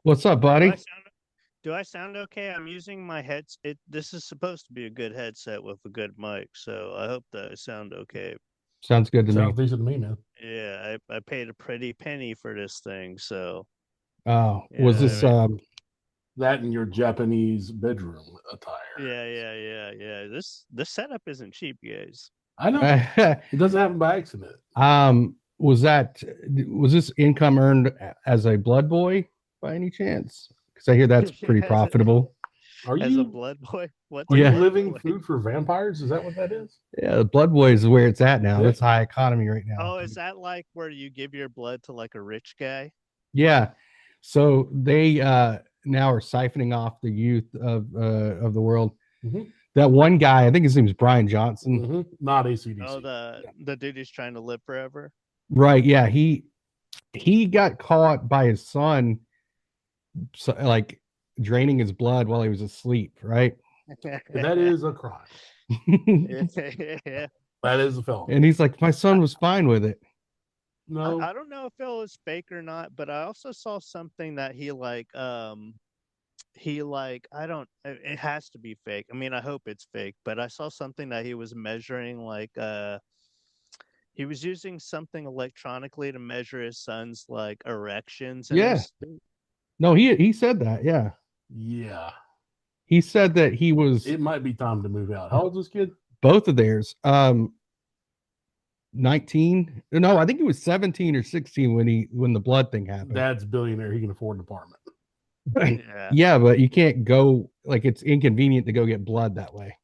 What's up, Do I buddy? sound do I sound okay? I'm using my heads. This is supposed to be a good headset with a good mic, so I hope that I sound okay. Sounds good to me. Sounds decent to me, man. Yeah, I paid a pretty penny for this thing, so Oh, you know was what I this mean. That in your Japanese bedroom attire. Yeah. This setup isn't cheap, guys. I know. It doesn't happen by accident. was that was this income earned as a blood boy by any chance? Because I hear that's pretty as a, profitable. Are as a you blood boy, what's are a you Yeah, blood living boy? food for vampires? Is that what that is? yeah, the blood boy is where it's at now. Yeah. That's high economy right now. Oh, is that like where you give your blood to like a rich guy? Yeah, so they now are siphoning off the youth of the world. Mm-hmm. That one guy, I think his name is Brian Johnson. Mm-hmm. Not Oh, ACDC. the dude who's trying to live forever. Right? Yeah, he got caught by his son, so, like draining his blood while he was asleep. Right? That is a crime. Yeah. That is a felony. And he's like, my son was fine with it. No. I don't know if it was fake or not, but I also saw something that he I don't it has to be fake. I mean, I hope it's fake, but I saw something that he was measuring he was using something electronically to measure his son's like erections and Yeah. his No, he said that. Yeah. Yeah. He said that he was It might be time to move out. How old is this kid? both of theirs. 19. No, I think he was 17 or 16 when the blood thing happened. Dad's a billionaire. He can afford an apartment. yeah. Yeah, but you can't go, like, it's inconvenient to go get blood that way.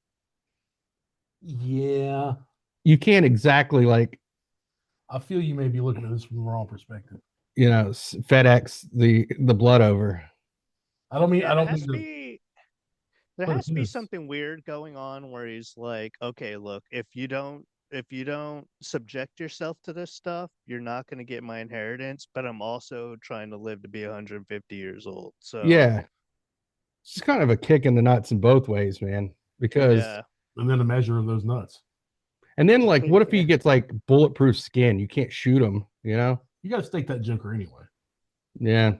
Yeah. You can't exactly, like, I feel you may be looking at this from the wrong perspective. FedEx the blood over. Yeah, I don't mean to there put has it to be this. something weird going on where he's like, okay, look, if you don't subject yourself to this stuff, you're not going to get my inheritance, but I'm also trying to live to be 150 years old. So, Yeah, it's kind of a kick in the nuts in both ways, man. Because yeah. And then a measure of those nuts. and then, like, what if he gets like bulletproof skin? You can't shoot him, you know? You got to stake that junker anyway. Yeah.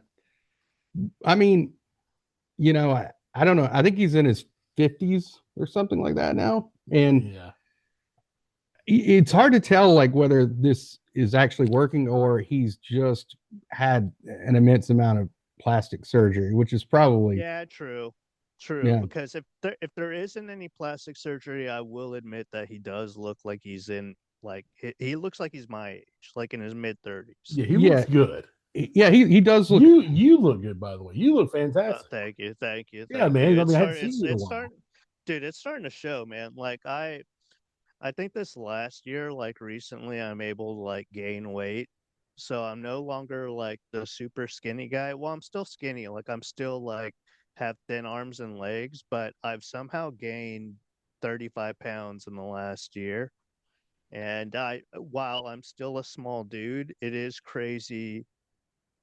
I mean, I don't know. I think he's in his 50s or something like that now. And Yeah. it's hard to tell, like, whether this is actually working or he's just had an immense amount of plastic surgery, which is probably, Yeah, true. True, yeah. because if there isn't any plastic surgery, I will admit that he does look like he's in like he looks like he's my age, like in his mid 30s. Yeah, he Yeah. looks good. Yeah. He does look, You look good, by the way. You look fantastic. Thank Yeah, you. man. I mean, I hadn't seen you in a It's while. starting, dude. It's starting to show, man. Like I think this last year, like recently, I'm able to like gain weight. So I'm no longer like the super skinny guy. Well, I'm still skinny. Like I'm still like have thin arms and legs, but I've somehow gained 35 pounds in the last year. And while I'm still a small dude, it is crazy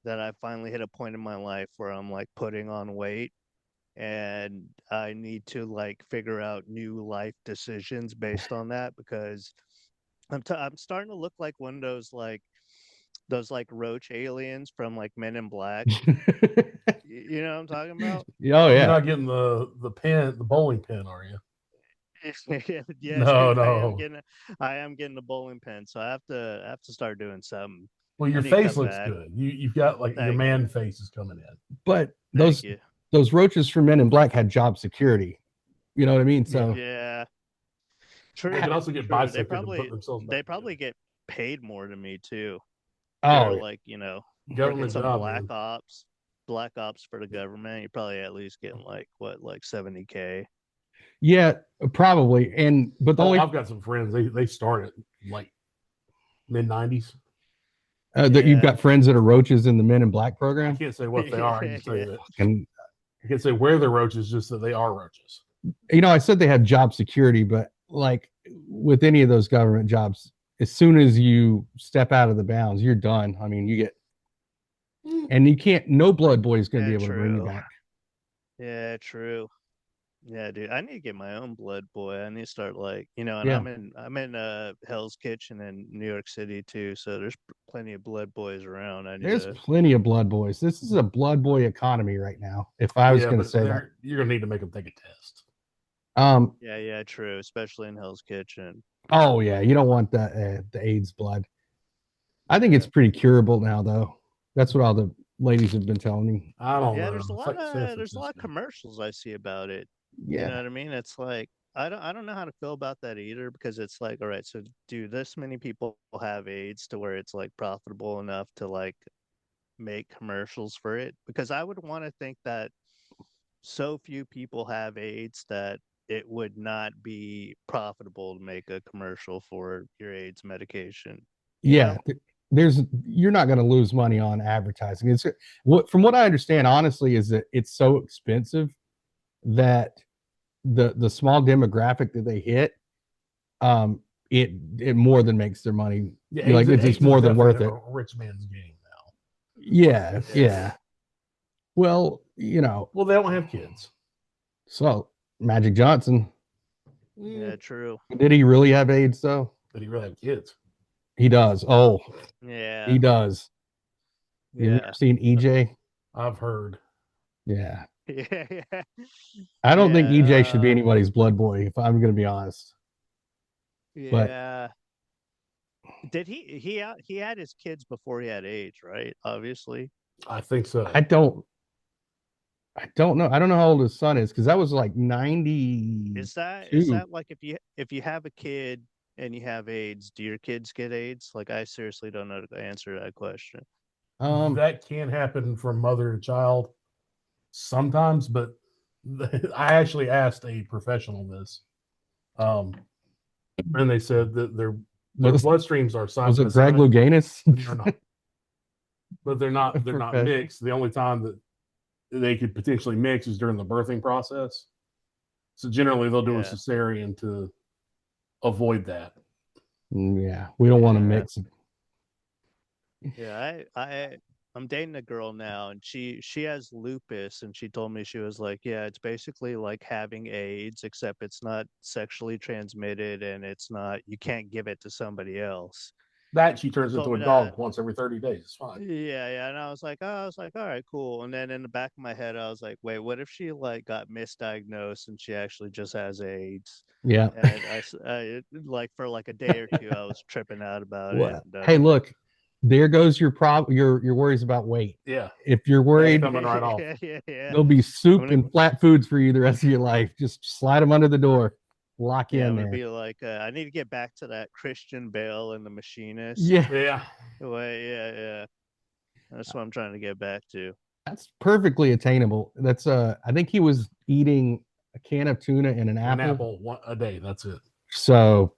that I finally hit a point in my life where I'm like putting on weight and I need to like figure out new life decisions based on that because I'm starting to look like one of those like roach aliens from like Men in Black. You know what I'm talking about? oh, You're yeah. not getting the bowling pin, are you? Yes, No, dude, no. I am getting a bowling pin, so I have to start doing something. Well, I your need to face cut looks back. good. You've got like your Thank you, man face is coming in. But thank those you. those roaches from Men in Black had job security. You know what I mean? Yeah. So Yeah, They could true, also get true. bisected and put themselves back They probably together. get paid more than me too for oh, like working Government some job, man. black ops for the government. You're probably at least getting like what like 70K. yeah, probably. And but the Oh, only I've got some friends. They started like mid 90s. that you've Yeah. got friends that are roaches in the Men in Black I program. can't say what they are. I can just say Yeah. that And I can't say where they're roaches, just that they are roaches. I said they have job security, but like with any of those government jobs, as soon as you step out of the bounds, you're done. I mean, you get and you can't. No blood boy is going to be Yeah, able to bring you true. back. Yeah, true. Yeah, dude. I need to get my own blood boy. I need to start like, and Yeah. I'm in Hell's Kitchen in New York City too. So there's plenty of blood boys around. There's plenty of blood boys. This is a blood boy economy right now. If I was going to say that, you're going to need to make them take a test. Yeah, true. Especially in Hell's Kitchen. Oh yeah, you don't want the AIDS blood. I think it's pretty curable now, though. That's what all the ladies have been telling me. I don't know. There's a lot of commercials I see about it. Yeah, you know what I mean. It's like I don't know how to feel about that either, because it's like, all right, so do this many people have AIDS to where it's like profitable enough to like make commercials for it? Because I would want to think that so few people have AIDS that it would not be profitable to make a commercial for your AIDS medication. Yeah, you're not going to lose money on advertising. It's from what I understand, honestly, is that it's so expensive that the small demographic that they hit, it more than makes their money. Yeah, like it's more than worth it. A rich man's game now. Yeah. Well, they don't have kids. So Magic Johnson. Yeah, true. Did he really have AIDS though? Did he really have kids? He does. Oh, yeah, he does. You've never seen EJ? I've heard. Yeah. Yeah. I don't think EJ should be anybody's blood boy, if I'm going to be honest. Yeah. But, did he had his kids before he had AIDS, right? Obviously. I think so. I don't know. I don't know how old his son is, because that was like 90. Is that like if you have a kid and you have AIDS, do your kids get AIDS? Like, I seriously don't know the answer to that question. That can happen from mother to child sometimes, but I actually asked a professional this, and they said that their bloodstreams are side by side. Was it Greg Louganis? But they're not mixed. The only time that they could potentially mix is during the birthing process. So generally they'll do a cesarean to avoid that. Yeah, we don't want to mix. Yeah, I'm dating a girl now, and she has lupus, and she told me, she was like, yeah, it's basically like having AIDS, except it's not sexually transmitted, and you can't give it to somebody else. That she turns into a dog once every 30 days. It's fine. Yeah. And I was like, all right, cool. And then in the back of my head, I was like, wait, what if she like got misdiagnosed and she actually just has AIDS? Yeah. And I like for like a day or two, I was tripping out about it. Hey, look, there goes your worries about weight. Yeah. If you're worried, coming right off. Yeah. There'll be soup and flat foods for you the rest of your life. Just slide them under the door. Lock in there. Be like, I need to get back to that Christian Bale and the Machinist. Yeah. That's what I'm trying to get back to. That's perfectly attainable. That's I think he was eating a can of tuna and an apple a day. That's it. So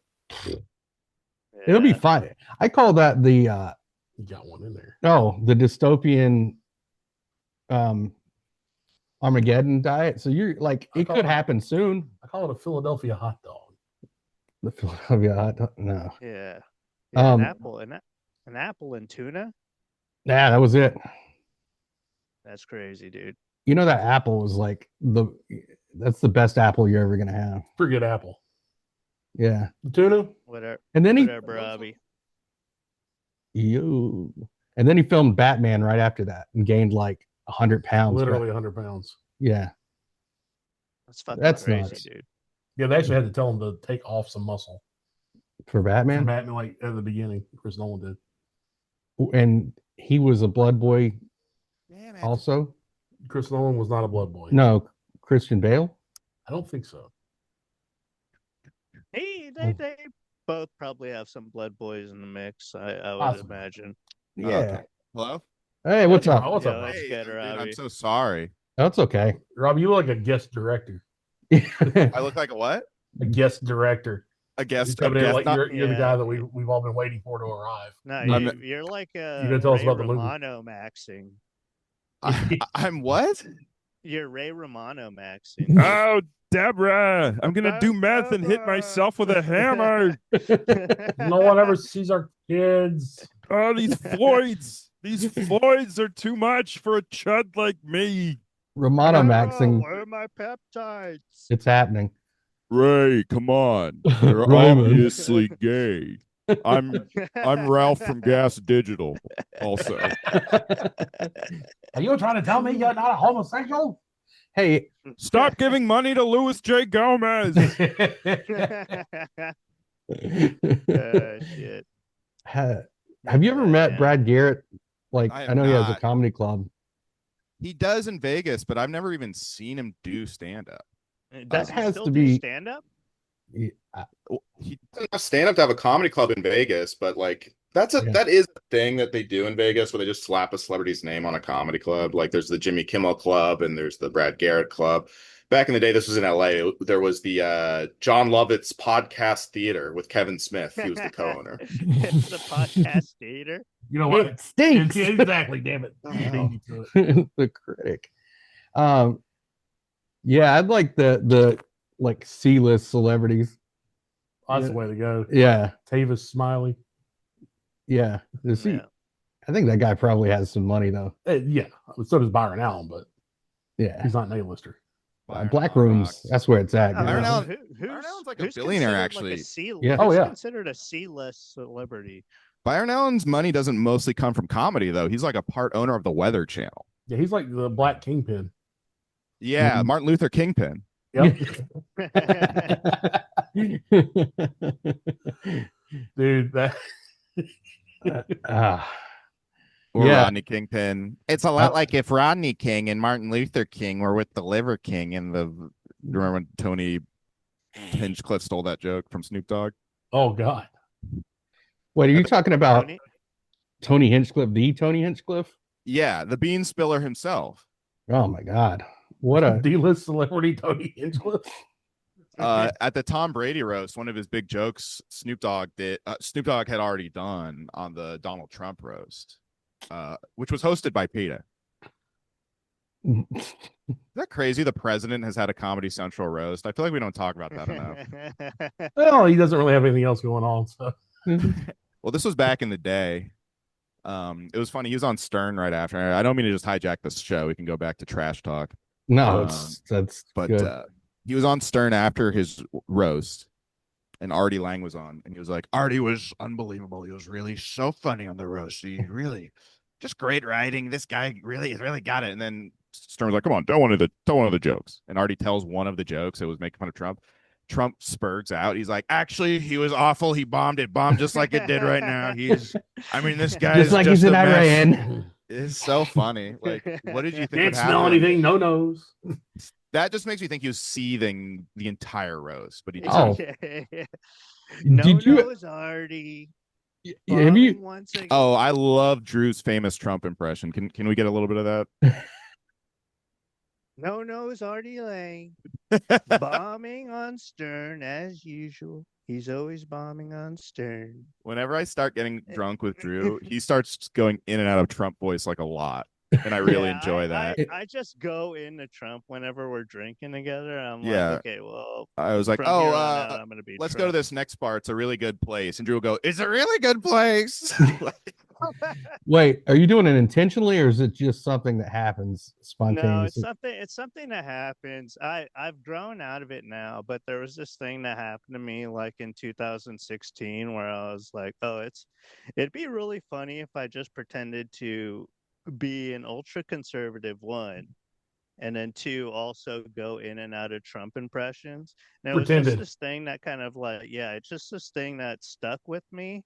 it'll be fine. I call that the you got one in there. Oh, the dystopian Armageddon diet. So you're like, it could happen soon. I call it a Philadelphia hot dog. The Philadelphia hot dog? No. Yeah. An apple and tuna? Yeah, that was it. That's crazy, dude. You know, that apple was like that's the best apple you're ever gonna have. Pretty good apple. Yeah. The tuna? Whatever. And then Robbie. And then he filmed Batman right after that and gained like 100 pounds. Literally 100 pounds. Yeah. That's crazy, nuts, dude. Yeah, they actually had to tell him to take off some muscle. For Batman? Like at the beginning, Chris Nolan did. And he was a blood boy also? Chris Nolan was not a blood boy. No, Christian Bale? I don't think so. They both probably have some blood boys in the mix, I would imagine. Yeah. Okay. Hello? Hey, what's up? What's up? Let's get her, Dude, Robbie. I'm so sorry. That's okay. Robbie, you look like a guest director. I look like a what? A guest director. A guest. You're the guy that we've all been waiting for to arrive. No, you're like a you gonna tell us about the movie? Romano maxing. I'm what? You're Ray Romano maxing. Oh, Deborah, I'm gonna do meth and hit myself with a hammer. No one ever sees our kids. Oh, these Floyds. These Floyds are too much for a chud like me. Romano maxing. Where are my peptides? It's happening. Ray, come on. You're Raymond. obviously gay. I'm Ralph from Gas Digital. Also, Are you trying to tell me you're not a homosexual? Hey, stop giving money to Louis J. Gomez. Shit. have you ever met Yeah. Brad Garrett? Like, I I have know he has a not. comedy club. He does in Vegas, but I've never even seen him do stand up. Does That he has still to do be- stand up? He doesn't have stand up to have a comedy club in Vegas, but like Yeah. that is a thing that they do in Vegas where they just slap a celebrity's name on a comedy club. Like there's the Jimmy Kimmel Club and there's the Brad Garrett Club. Back in the day, this was in LA. There was the John Lovett's Podcast Theater with Kevin Smith. He was the co-owner. It's the podcast theater. You know what? It stinks. Exactly, damn it. Oh. Beat me to it. The critic. Yeah, I'd like the like C-list celebrities. That's Yeah. the way to go. Yeah, Tavis Smiley. yeah. The C- Yeah. I think that guy probably has some money though. Yeah. So does Byron Allen, but Yeah, he's not an A-lister. Black Rooms. That's where it's at. Oh, Byron you know? Allen- Who's Allen's like a who's billionaire, considered actually. Like a C, Yeah. Oh, who's yeah. considered a C-list celebrity. Byron Allen's money doesn't mostly come from comedy, though. He's like a part owner of the Weather Channel. Yeah, he's like the Black Kingpin. Yeah, Mhm. Martin Luther Kingpin. Yep. Dude, that Ah, Or Yeah. Rodney Kingpin. It's a lot like if Rodney King and Martin Luther King were with the Liver King and the. Remember when Tony Hinchcliffe stole that joke from Snoop Dogg? oh god. Wait, are you talking about Tony? Tony Hinchcliffe, the Tony Hinchcliffe? Yeah, the bean spiller himself. Oh my God, what a D-list celebrity Tony Hinchcliffe. At the Tom Brady roast, one of his big jokes Snoop Dogg had already done on the Donald Trump roast, which was hosted by PETA. Is that crazy? The president has had a Comedy Central roast. I feel like we don't talk about that enough. Well, he doesn't really have anything else going on. So Well, this was back in the day. It was funny. He was on Stern right after. I don't mean to just hijack this show. We can go back to trash talk. no, that's But good. he was on Stern after his roast, and Artie Lang was on, and he was like, "Artie was unbelievable. He was really so funny on the roast. He really just great writing. This guy really got it." And then Stern was like, "Come on, tell one of the jokes." And Artie tells one of the jokes. It was making fun of Trump. Trump spurts out. He's like, "Actually, he was awful. He bombed just like it did right now. This guy Just is like he's in a mess." Iran. It's so funny. Like, what did you think? can't would smell happen? anything, no nose. That just makes me think he was seething the entire roast, but he Oh. No Did you- nose Artie. Have you? Bombing once again. Oh, I love Drew's famous Trump impression. Can we get a little bit of that? No nose Artie Lang. Bombing on Stern as usual. He's always bombing on Stern. Whenever I start getting drunk with Drew, he starts going in and out of Trump voice like a lot, and I really Yeah, enjoy that. I just go into Trump whenever we're drinking together. I'm Yeah. like, okay, well, I was like, from "Oh, here on out, I'm gonna be let's go to Trump. this next bar. It's a really good place." And Drew will go, "It's a really good place." Wait, are you doing it intentionally, or is it just something that happens No, spontaneously? it's something that happens. I've grown out of it now, but there was this thing that happened to me like in 2016 where I was like, oh, it'd be really funny if I just pretended to be an ultra conservative one, and then two, also go in and out of Trump impressions. And it was Pretended. just this thing that kind of like, yeah, it's just this thing that stuck with me.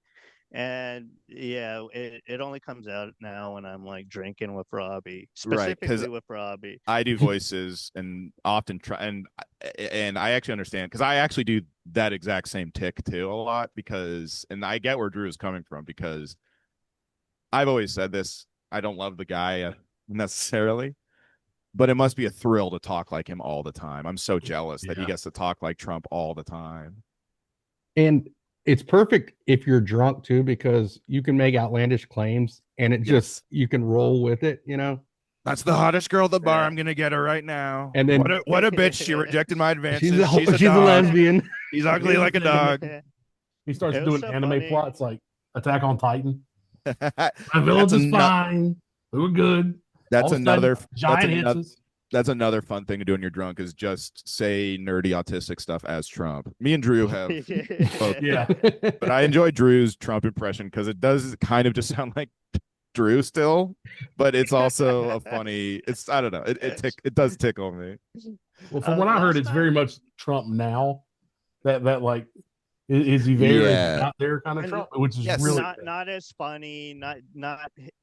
And yeah, it only comes out now when I'm like drinking with Robbie, Right, 'cause specifically with Robbie. I do voices and often try, and I actually understand because I actually do that exact same tick too a lot and I get where Drew is coming from because I've always said this. I don't love the guy necessarily, but it must be a thrill to talk like him all the time. I'm so jealous that he Yeah. gets to talk like Trump all the time. And it's perfect if you're drunk too, because you can make outlandish claims and it just you can roll with it, you know. That's the hottest girl at the bar. Yeah. I'm gonna get her right now. And then- what a bitch! She rejected my advances. She's a dog. lesbian. She's ugly like a dog. He starts It was doing so anime funny. plots like Attack on Titan. That's My villains is ano- fine. We were good. All of a sudden, another giant that's hits us. That's another fun thing to do when you're drunk is just say nerdy autistic stuff as Trump. Me and Drew have both, Yeah. but I enjoy Drew's Trump impression because it does kind of just sound like Drew still, but it's also a funny. It's I don't know. It does tickle me. Well, from what I heard, it's very much Trump now. That like is he there? Is Yeah. he not there? Kind of And Trump, which is yes. really not as funny, not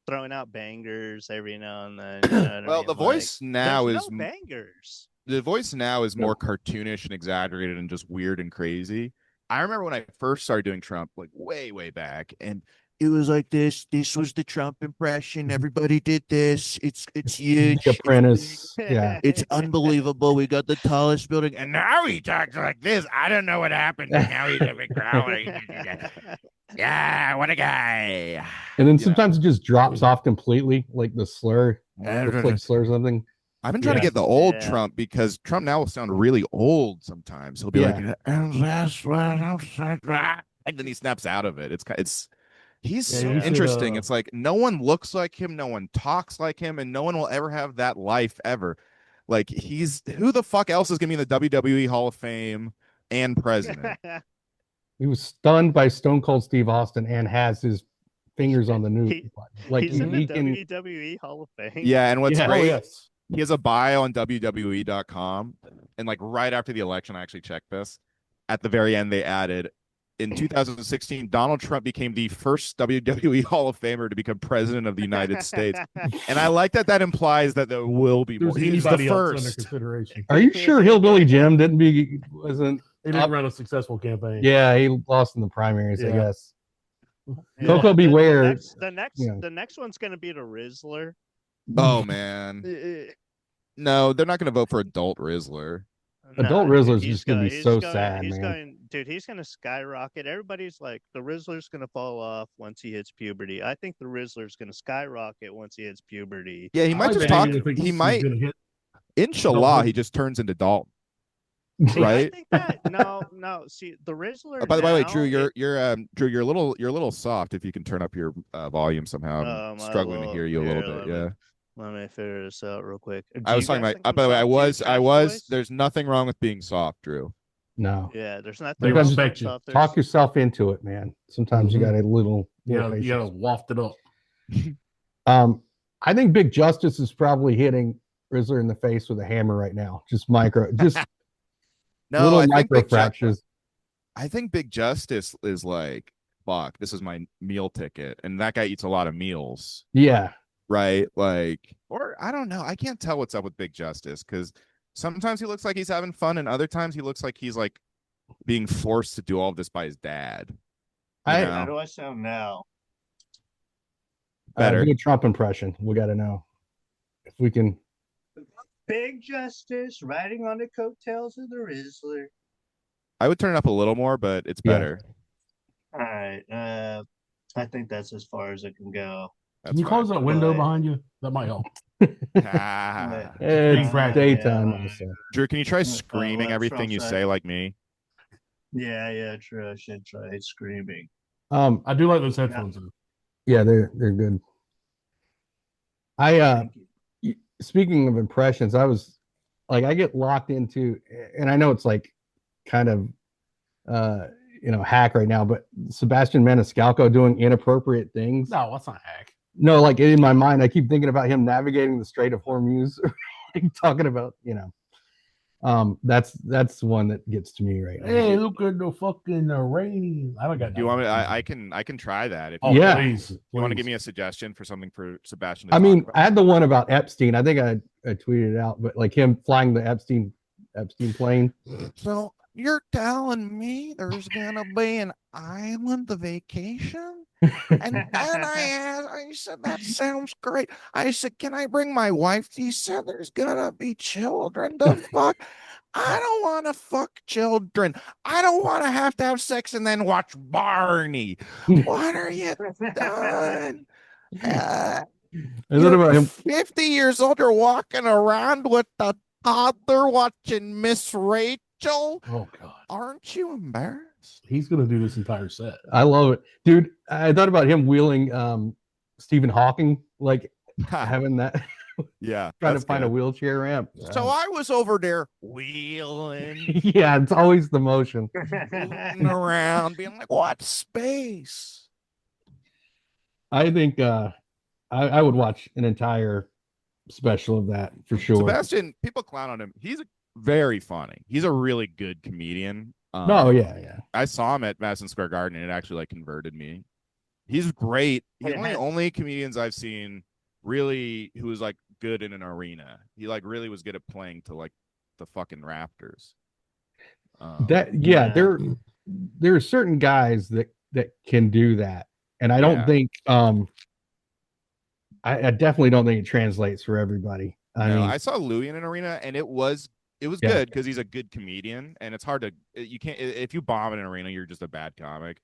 throwing out bangers every now and then. You know what I Well, mean? the voice now there's is no bangers. the voice now is more cartoonish and exaggerated and just weird and crazy. I remember when I first started doing Trump, like way back, and it was like this. This was the Trump impression. Everybody did this. It's huge. The Apprentice. Yeah. It's unbelievable. We got the tallest building, and now he talks like this. I don't know what happened, but now he's a big growler. Yeah, what a guy. And then sometimes it just drops off completely, like the slur, looks like slur something. I've been trying to get the old Trump because Trump now will sound really old sometimes. He'll be like, and that's what I'm saying. And then he snaps out of it. He's so interesting. It's like no one looks like him, no one talks like him, and no one will ever have that life ever. Like who the fuck else is gonna be in the WWE Hall of Fame and president? He was stunned by Stone Cold Steve Austin and has his fingers on the new like he's in the WWE Hall of Fame. Yeah, and what's great, yes. he has a bio on WWE.com, and like right after the election, I actually checked this. At the very end, they added, in 2016, Donald Trump became the first WWE Hall of Famer to become president of the United States. And I like that implies that there will be more. He's the first. Under consideration. Are you sure Hillbilly Jim wasn't? He didn't run a successful campaign. Yeah, he lost in the primaries, I guess. Yeah. Coco Beware. The next one's going to be the Rizzler. Oh, man. No, they're not going to vote for Adult Rizzler. Adult Rizzler's just going to be so sad, man. He's going to skyrocket. Everybody's like, the Rizzler's going to fall off once he hits puberty. I think the Rizzler's going to skyrocket once he hits puberty. Yeah, he might just talk. He might. Inshallah, he just turns into Dalton. Right? I think that no. See, the Rizzler. By the way, Drew, you're a little soft. If you can turn up your volume somehow, I'm struggling to hear you a little bit. Yeah. Let me figure this out real quick. I was talking about. By the way, I was. There's nothing wrong with being soft, Drew. No. Yeah, there's nothing. They respect you. Talk yourself into it, man. Sometimes you got a little. You gotta waft it up. I think Big Justice is probably hitting Rizzler in the face with a hammer right now. Just no, little micro fractures. I think Big Justice is like, fuck, this is my meal ticket, and that guy eats a lot of meals. Yeah. Right, like, or I don't know. I can't tell what's up with Big Justice because sometimes he looks like he's having fun, and other times he looks like he's like being forced to do all of this by his dad. How do I sound now? Better. Do a Trump impression. We got to know if we can. Big Justice riding on the coattails of the Rizzler. I would turn it up a little more, but it's better. All right. I think that's as far as it can go. Can you close that window behind you? That might help. It's daytime. Drew, can you try screaming everything you say like me? Yeah, true. I should try screaming. I do like those headphones. Yeah, they're good. Speaking of impressions, I was like, I get locked into, and I know it's like kind of hack right now, but Sebastian Maniscalco doing inappropriate things. No, that's not hack. No, like in my mind, I keep thinking about him navigating the Strait of Hormuz, like talking about, that's one that gets to me right now. Hey, look at the fucking rain. I don't got. Do you want me? I can try that. If please. You want to give me a suggestion for something for Sebastian? I mean, I had the one about Epstein. I think I tweeted it out, but like him flying the Epstein plane. So you're telling me there's gonna be an island vacation? And then I said, that sounds great. I said, can I bring my wife? He said, there's gonna be children to fuck. I don't want to fuck children. I don't want to have sex and then watch Barney. What are you done? About him? 50 years old, you're walking around with a toddler watching Miss Rachel. Oh, God. Aren't you embarrassed? He's going to do this entire set. I love it. Dude, I thought about him wheeling Stephen Hawking, like having that. Yeah, trying to that's find a good. wheelchair ramp. So I was over there wheeling, Yeah, it's always the motion. rooting around, being like, "What space?" I think I would watch an entire special of that for sure. Sebastian, people clown on him. He's very funny. He's a really good comedian. No, yeah. I saw him at Madison Square Garden, and it actually like converted me. He's great. He's one of the only comedians I've seen really who was like good in an arena. He like really was good at playing to like the fucking Raptors. There are certain guys that can do that, and I don't think I definitely don't think it translates for everybody. I mean, I saw Louis in an arena, and it was good because he's a good comedian, and it's hard to you can't if you bomb in an arena, you're just a bad comic.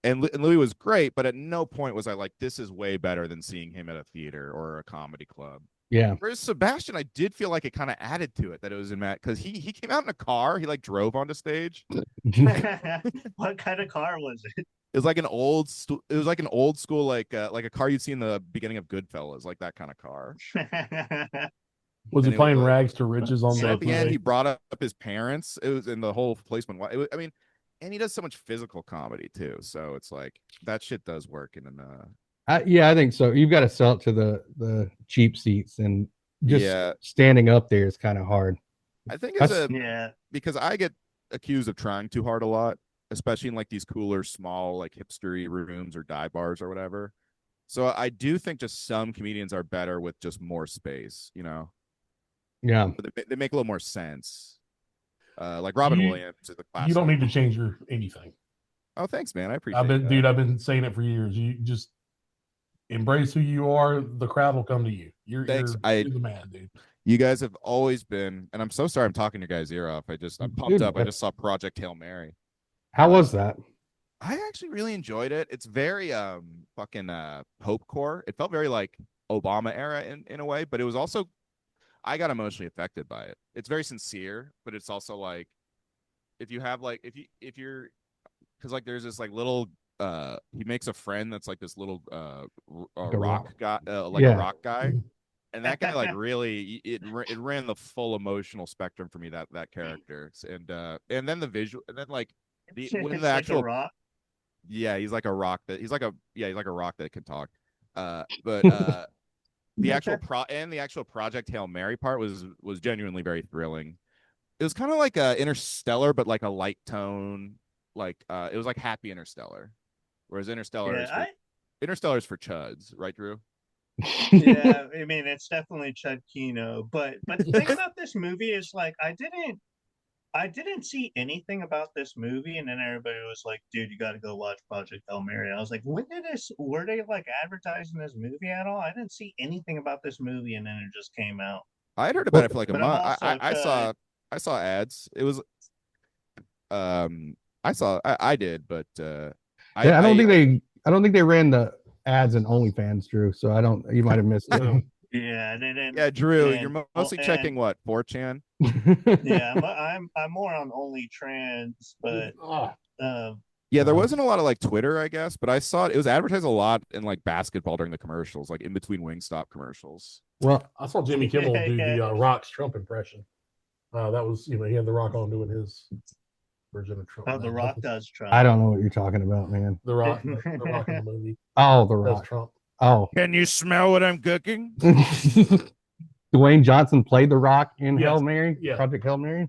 And Louis was great, but at no point was I like, this is way better than seeing him at a theater or a comedy club. Yeah. Whereas Sebastian, I did feel like it kind of added to it that it was in Matt because he came out in a car. He like drove onto stage. What kind of car was it? It was like an old school like a car you'd see in the beginning of Goodfellas, like that kind of car. Was he playing rags to riches on at the end? movie? He brought up his parents. It was in the whole place when I mean, and he does so much physical comedy too. So it's like that shit does work in an I think so. You've got to sell it to the cheap seats, and just standing up there is kind of hard. I think because I get accused of trying too hard a lot, especially in like these cooler, small, like hipstery rooms or dive bars or whatever. So I do think just some comedians are better with just more space, you know? Yeah. But they make a little more sense. Like Robin Williams is the classic. You don't need to change anything. Oh, thanks, man. I appreciate it. Dude, I've been saying it for years. You just embrace who you are. The crowd will come to you. You're the man, dude. You guys have always been, and I'm so sorry I'm talking your guys' ear off. I'm pumped up. I just saw Project Hail Mary. How was that? I actually really enjoyed it. It's very fucking hope core. It felt very like Obama era in a way, but it was also I got emotionally affected by it. It's very sincere, but it's also like if you have like if you're because like there's this like little he makes a friend that's like this little rock guy a rock guy, and that guy like really it ran the full emotional spectrum for me, that character, and then the visual, and then like when the actual rock. Yeah, he's like a rock that can talk. But the actual Project Hail Mary part was genuinely very thrilling. It was kind of like Interstellar, but like a light tone. Like it was like Happy Interstellar, whereas Interstellar is for chuds, right, Drew? Yeah, I mean it's definitely Chud Kino, but the thing about this movie is like I didn't see anything about this movie, and then everybody was like, dude, you got to go watch Project Hail Mary. I was like, were they like advertising this movie at all? I didn't see anything about this movie, and then it just came out. I had heard about it for like a month. I saw ads. It was I did, but I don't think they ran the ads in OnlyFans, Drew. So you might have missed it. Yeah, they didn't. Yeah, Drew, you're mostly checking what 4chan. Yeah, I'm more on Only Trans, but yeah, there wasn't a lot of like Twitter, I guess, but I saw it was advertised a lot in like basketball during the commercials, like in between Wingstop commercials. Well, I saw Jimmy Kimmel do the Rock's Trump impression. That was, he had The Rock on doing his version of Trump. Oh, The Rock does Trump. I don't know what you're talking about, man. The Rock in the movie. Oh, The Rock. Does Trump. Oh. Can you smell what I'm cooking? Dwayne Johnson played The Rock in Hail Mary? Yeah. Project Hail Mary?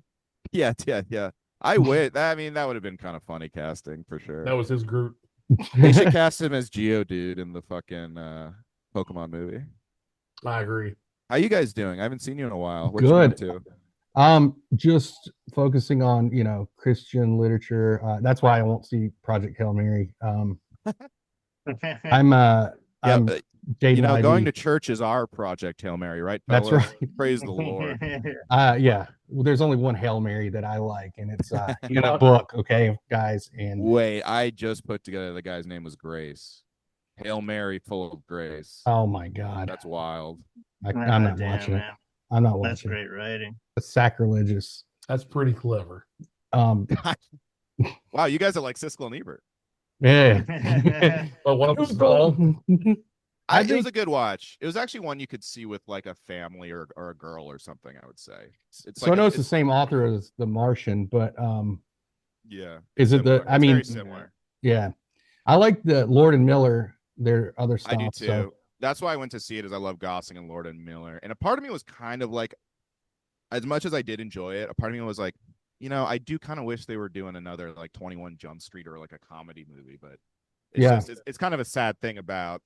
Yeah. I would. I mean, that would have been kind of funny casting for sure. That was his Groot. They should cast him as Geodude in the fucking Pokemon movie. I agree. How you guys doing? I haven't seen you in a while. What Good. you up to? Just focusing on, Christian literature. That's why I won't see Project Hail Mary. I'm dating going to church is our Project Hail Mary, right? That's fellas? right. Praise the Lord. Yeah. Well, there's only one Hail Mary that I like, and it's in a book, okay, guys. And wait, I just put together the guy's name was Grace. Hail Mary, full of grace. Oh my God, that's wild. I'm not watching it. I'm not watching. That's great writing. It's sacrilegious. That's pretty clever. Wow, you guys are like Siskel and Ebert. Yeah. But one of them I It was think a good watch. It was actually one you could see with like a family or a girl or something. I would say. It's so. like I know it's the same author as The Martian, but yeah. is it the? Similar. I It's mean, very similar. yeah, I like the Lord and Miller, their other I do stuff. too. So That's why I went to see it. Is I love Gosling and Lord and Miller, and a part of me was kind of like, as much as I did enjoy it, a part of me was like, I do kind of wish they were doing another like 21 Jump Street or like a comedy movie, but it's Yeah. just it's kind of a sad thing about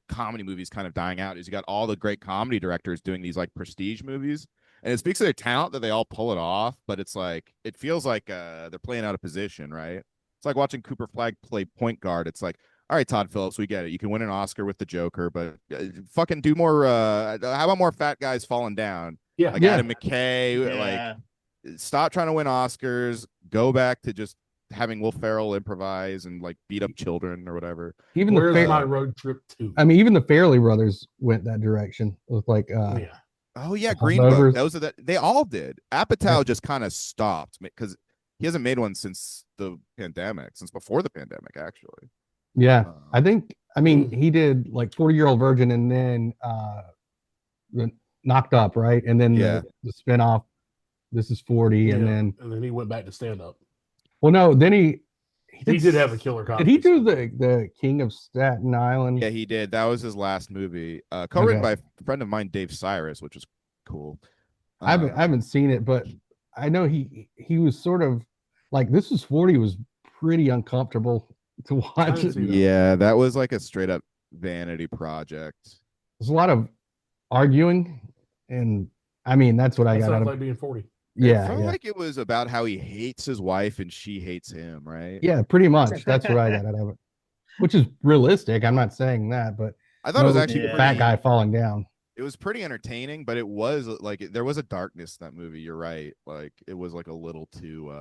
comedy movies kind of dying out is you got all the great comedy directors doing these like prestige movies, and it speaks to their talent that they all pull it off, but it's like it feels like they're playing out of position, right? It's like watching Cooper Flag play point guard. It's like, all right, Todd Phillips, we get it. You can win an Oscar with the Joker, but fucking do more. How about more fat guys falling down? Yeah. Like Yeah. Adam McKay. Like, stop trying to win Oscars. Go back to just having Will Ferrell improvise and like beat up children or whatever. even Where's the my road trip to? I mean, even the Fairley brothers went that direction with like Yeah. Oh yeah, The Green Holdovers. Book. Those are they all did. Apatow Yeah. just kind of stopped because he hasn't made one since the pandemic, since before the pandemic, actually. yeah. I Um, think I mean he did like 40-Year-Old Virgin and then the Knocked Up, right? And then Yeah. the spinoff, This Is 40, and then he went back to stand up. well, no, then he Did have a killer Did comedy. he do the King of Staten Island? Yeah, he did. That was his last movie. Co-written Okay. by a friend of mine, Dave Cyrus, which was cool. I haven't seen it, but I know he was sort of like This Was 40 was pretty uncomfortable to watch. didn't see that. Yeah, that was like a straight up vanity project. There's a lot of arguing, and I mean that's what I That got out sounds of like being 40. yeah, It felt yeah. like it was about how he hates his wife and she hates him, right? Yeah, pretty much. That's what I got out of it, which is realistic. I'm not saying that, but I thought it was no actually Yeah. fat pretty, guy falling down. it was pretty entertaining, but it was like there was a darkness in that movie. You're right. Like it was like a little too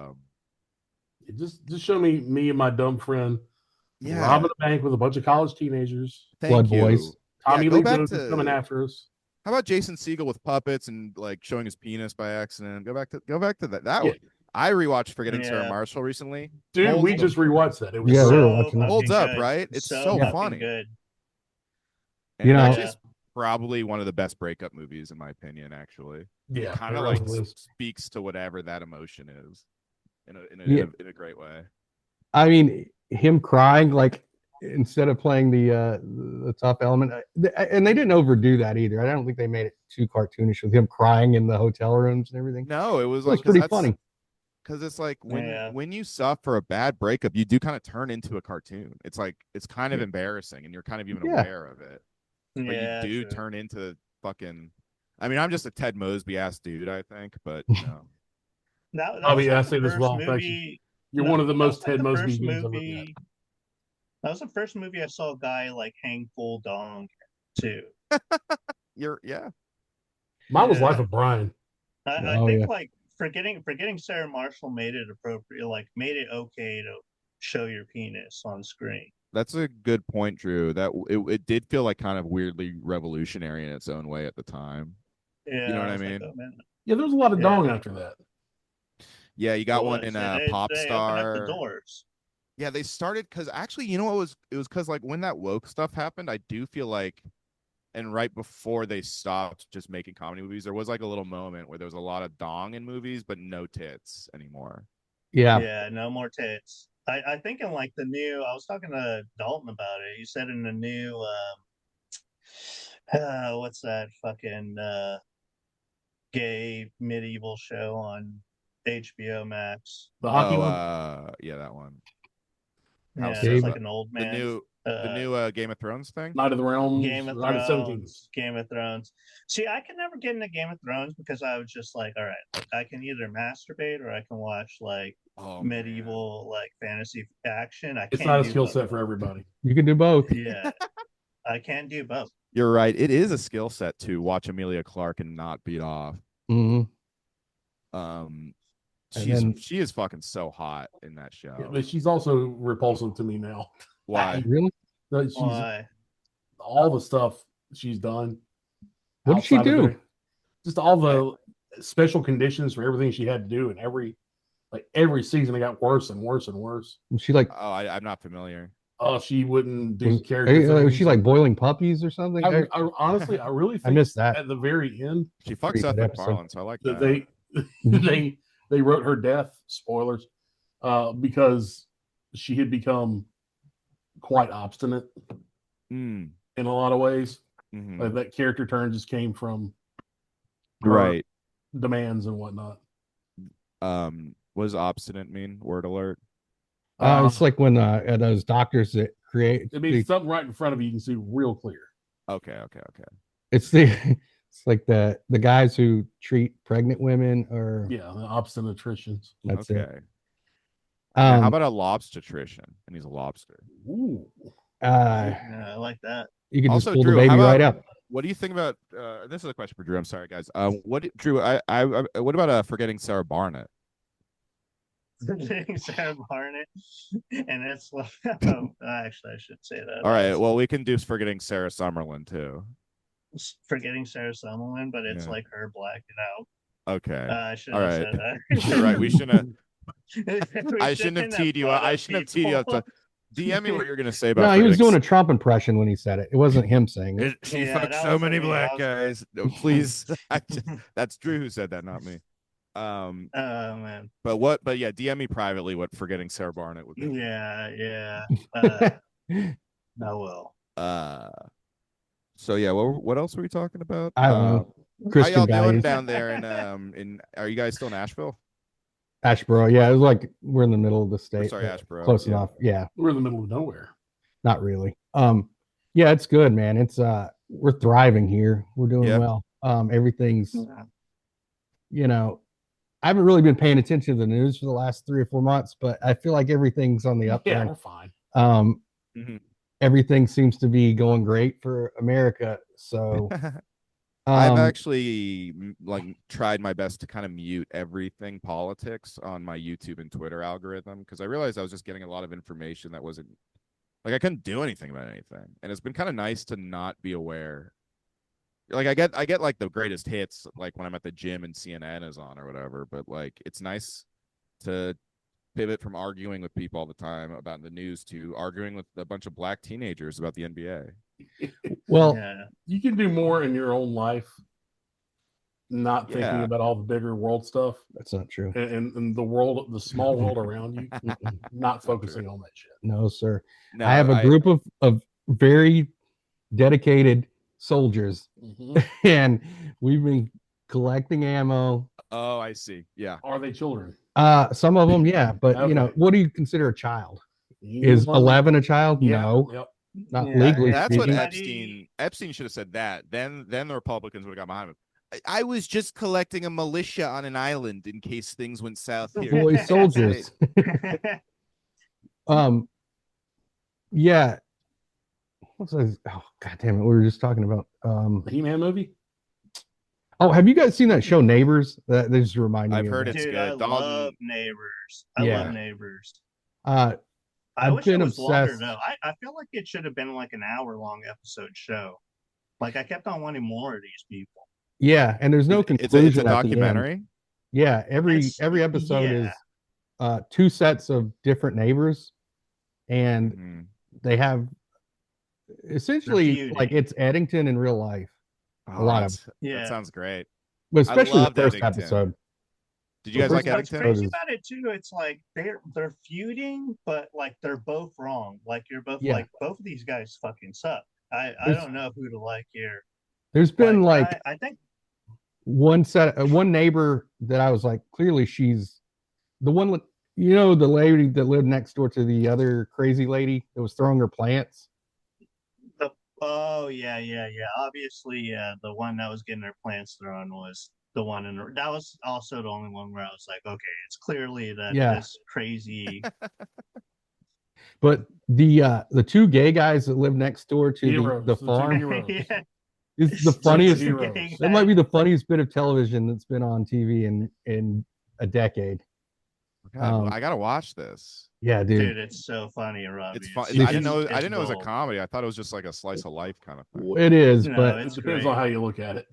Just show me and my dumb friend yeah. robbing a bank with a bunch of college teenagers. Thank Blood you. Boys. Tommy go Lee back Jones is to- coming after us. How about Jason Segel with puppets and like showing his penis by accident? Go back to that. That Yeah. one. I rewatched Forgetting Sarah Yeah. Marshall recently. Dude, Holds we up. just rewatched that. It was Yeah, so we were watching that. Holds fucking up, good. right? It's so fucking funny. good. And You it know- actually is probably one of the best breakup movies in my opinion. Actually, yeah, kind it of like really is. speaks to whatever that emotion is Yeah. in a great way. I mean, him crying like instead of playing the tough element, and they didn't overdo that either. I don't think they made it too cartoonish with him crying in the hotel rooms and everything. No, it was It was like pretty funny. because it's like Yeah. when you suffer a bad breakup, you do kind of turn into a cartoon. It's like it's kind of embarrassing, and you're kind of even Yeah. aware of it. But Yeah, you do true. turn into fucking. I mean, I'm just a Ted Mosby ass dude, I think, but That Bobby, was like I the say this first well, thank you. movie- You're that- one of the that most was like Ted the Mosby first dudes I've ever met. movie. That was the first movie I saw a guy like hang full dong too. yeah. Mine was Yeah. Life of Brian. I Oh, think yeah. like forgetting Sarah Marshall made it appropriate, like made it okay to show your penis on screen. That's a good point, Drew. That it did feel like kind of weirdly revolutionary in its own way at the time. Yeah, know what I was like, mean? oh, man. Yeah, there was a lot of Yeah. dong after that. Yeah, you got It one was. in They Pop opened up Star. the doors. Yeah, they started because actually, you know what it was because like when that woke stuff happened, I do feel like, and right before they stopped just making comedy movies, there was like a little moment where there was a lot of dong in movies, but no tits anymore. Yeah. Yeah, no more tits. I think in like the new. I was talking to Dalton about it. He said in the new. What's that fucking gay medieval show on HBO Max? The hockey one. Yeah, that one. Yeah, House it's of- like an old The man. new Game of Thrones thing. Night of the Realms. Game of Night of 17. Thrones. Game of Thrones. See, I could never get into Game of Thrones because I was just like, all right, like, I can either masturbate or I can watch like Oh, medieval like fantasy action. I It's can't not a do skill both. set for everybody. You can do both. Yeah, I can't do both. You're right. It is a skill set to watch Amelia Clark and not beat off. Mhm. Um, And then- she is fucking so hot in that show. Yeah, but she's also repulsive to me now. Why? Really? She's Why? all the stuff she's done. What did she outside of do? it, just all the special conditions for everything she had to do, and every season it got worse and worse and worse. Was she like Oh, I'm not familiar. Oh, she wouldn't do Was character was things. she like boiling puppies or something? Honestly, I really think I missed that. at the very end She Pretty fucks Seth good episode. MacFarlane, so I like that that. they wrote her death, spoilers, because she had become quite obstinate Mm. in a lot of ways. Mhm. That character turn just came from her Right. demands and whatnot. What does obstinate mean? Word alert. It's like when those doctors that create. It means something right in front of you can see real clear. Okay. It's the it's like the guys who treat pregnant women or Yeah, the obstetricians. that's okay. it. Now, how about a lobstertrician? And he's a lobster. Ooh. Yeah, I like that. You can just Also, pull Drew, the how baby right about- up. What do you think about? This is a question for Drew. I'm sorry, guys. Drew? What about forgetting Sarah Barnett? Sarah Barnett, and it's like, actually, I should say that. All right. Well, we can do forgetting Sarah Summerlin too. Forgetting Sarah Summerlin, but it's Yeah. like her blacking out. Okay. I should All have right. said that. You're right. We shouldn't. We I shouldn't have teed you up. I shouldn't have teed you up to DM me what you're gonna say about. No, he was forgetting doing a Trump impression when he said it. It wasn't him saying it. She Yeah, fucked that so wasn't many me. black I was- guys. No, please. That's Drew who said that, not me. Oh man. But yeah, DM me privately what forgetting Sarah Barnett would be. Yeah. I will. So yeah, what else were we talking about? I don't know. How Christian y'all doing values. down there in are you guys still in Asheville? Ashboro. Yeah, it was like we're in the middle of the state. sorry, but Ashboro, Close yeah. enough. Yeah, We're in the middle of nowhere. not really. Yeah, it's good, man. It's we're thriving here. We're doing Yeah. well. Everything's I haven't really been paying attention to the news for the last 3 or 4 months, but I feel like everything's on the Yeah, upturn. we're fine. Mhm. Everything seems to be going great for America. So I've actually tried my best to kind of mute everything politics on my YouTube and Twitter algorithm because I realized I was just getting a lot of information that wasn't like I couldn't do anything about anything, and it's been kind of nice to not be aware. Like I get like the greatest hits like when I'm at the gym and CNN is on or whatever, but like it's nice to pivot from arguing with people all the time about the news to arguing with a bunch of black teenagers about the NBA. well, Yeah. You can do more in your own life, not thinking Yeah. about all the bigger world stuff that's not true. and the world, the small world around you, not focusing on that shit. No, sir. No, I have a group of very dedicated soldiers, and we've been collecting ammo. Oh, I see. Yeah. Are they children? Some of them, yeah, but Okay. what do you consider a child? You Is want- 11 a child? Yeah, No, Yep. not Yeah, legally That's what speaking. Epstein should have said that. Then the Republicans would have got behind him. I was just collecting a militia on an island in case things went south here. Boy soldiers. Yeah. What's this? Oh, god damn it. We were just talking about The He-Man movie? oh, have you guys seen that show Neighbors? That just reminded I've me of heard that. it's Dude, good. I Dalton- love Neighbors. I Yeah. love Neighbors. Uh I I've wish been it was longer obsessed. though. I feel like it should have been like an hour-long episode show. Like I kept on wanting more of these people. Yeah, and there's no It's conclusion a at the end. documentary. Yeah, every It's- episode yeah. is 2 sets of different neighbors, and Mhm. they have essentially feuding. like it's Eddington in real life. Oh, lot of- that's- Yeah. That sounds great. But especially the loved first Eddington. episode. Did you guys The like first What's Eddington? crazy about it too, it's like they're feuding, but like they're both wrong. Like you're both Yeah. like both of these guys fucking suck. I There's- don't know who to like here. There's been like I think one neighbor that I was like, clearly she's the one with the lady that lived next door to the other crazy lady that was throwing her plants. oh yeah. Obviously, yeah, the one that was getting their plants thrown was the one that was also the only one where I was like, okay, it's clearly that Yeah. this crazy But the 2 gay guys that live next door to Heroes, the the 2 farm heroes. yeah. is the Two funniest. heroes. That might be the funniest bit of television that's been on TV in a decade. God, I gotta watch this. Yeah, dude. Dude, it's so funny, Robbie. It's fun. it's- I didn't know it's it was a gold. comedy. I thought it was just like a slice of life kind of thing. It is, No, but It it's depends great. on how you look at it.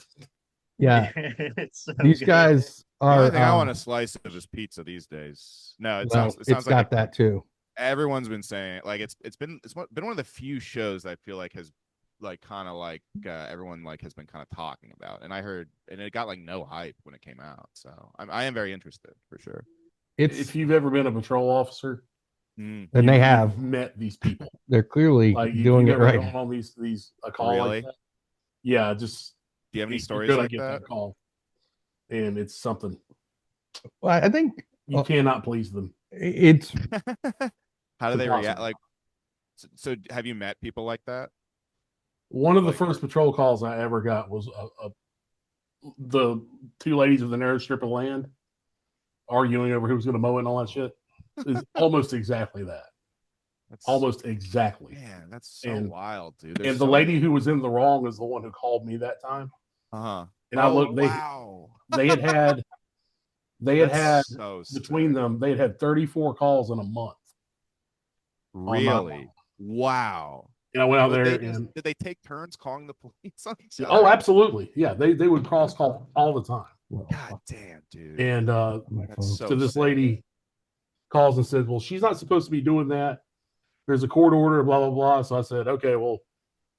yeah, It's so these good. guys The are. only thing I want a slice of is pizza these days. No, it well, sounds it's like got that too. everyone's been saying, like, it's been one of the few shows that I feel like has like kind of like everyone like has been kind of talking about, and I heard, and it got like no hype when it came out, so I am very interested for sure. If you've ever been a patrol officer, and they have met these people. They're clearly Like doing it right. Gone on these a call Really? like that. Yeah, just Do you have any you're stories gonna like get that? call, and it's something Well, I think you cannot please them. it's How do they react? impossible. Like, so have you met people like that? One of the Like- first patrol calls I ever got was the two ladies with the narrow strip of land arguing over who was going to mow it and all that shit. It's almost exactly that. That's Almost exactly. Man, that's so And- wild, dude. And the lady who was in the wrong is the one who called me that time. Uh-huh. And I looked, wow. they had had That's so between sick. them, they had 34 calls in a month. my Really? Wow. And I went out Would there they just- and did they take turns calling the police on each other? oh, absolutely. Yeah, they would cross call all the time. God damn, dude. And my That's phone. so so this sick. lady calls and says, well, she's not supposed to be doing that. There's a court order, blah, blah, blah. So I said, okay, well,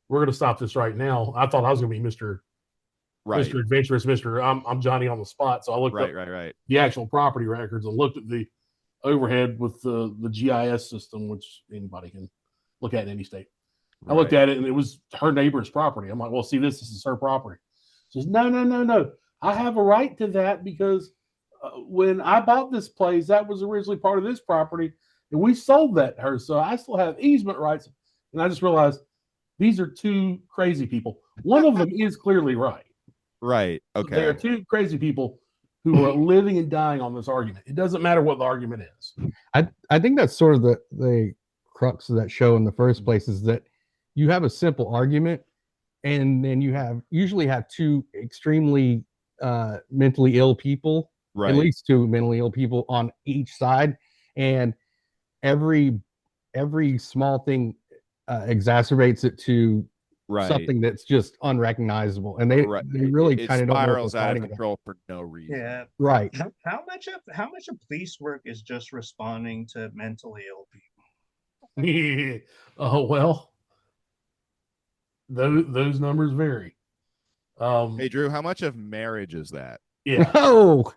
we're going to stop this right now. I thought I was going to be Mr. Right. Mr. Adventurous, I'm Johnny on the spot. So I looked up Right. the actual property records and looked at the overhead with the GIS system, which anybody can look at in any state. I looked at it and it was her neighbor's property. I'm like, well, see, this is her property. She says, no. I have a right to that because when I bought this place, that was originally part of this property and we sold that to her. So I still have easement rights. And I just realized these are two crazy people. One of them is clearly right. Right. They are Okay. two crazy people who are living and dying on this argument. It doesn't matter what the argument is. I think that's sort of the crux of that show in the first place is that you have a simple argument and then you usually have two extremely mentally ill people, Right. at least two mentally ill people on each side, and every small thing exacerbates it to Right. something that's just unrecognizable, and they really It kind of spirals out of fighting about. control for no reason. Yeah. Right. How much of police work is just responding to mentally ill people? Oh well, those numbers vary. Hey Drew, how much of marriage is that? Yeah, Oh,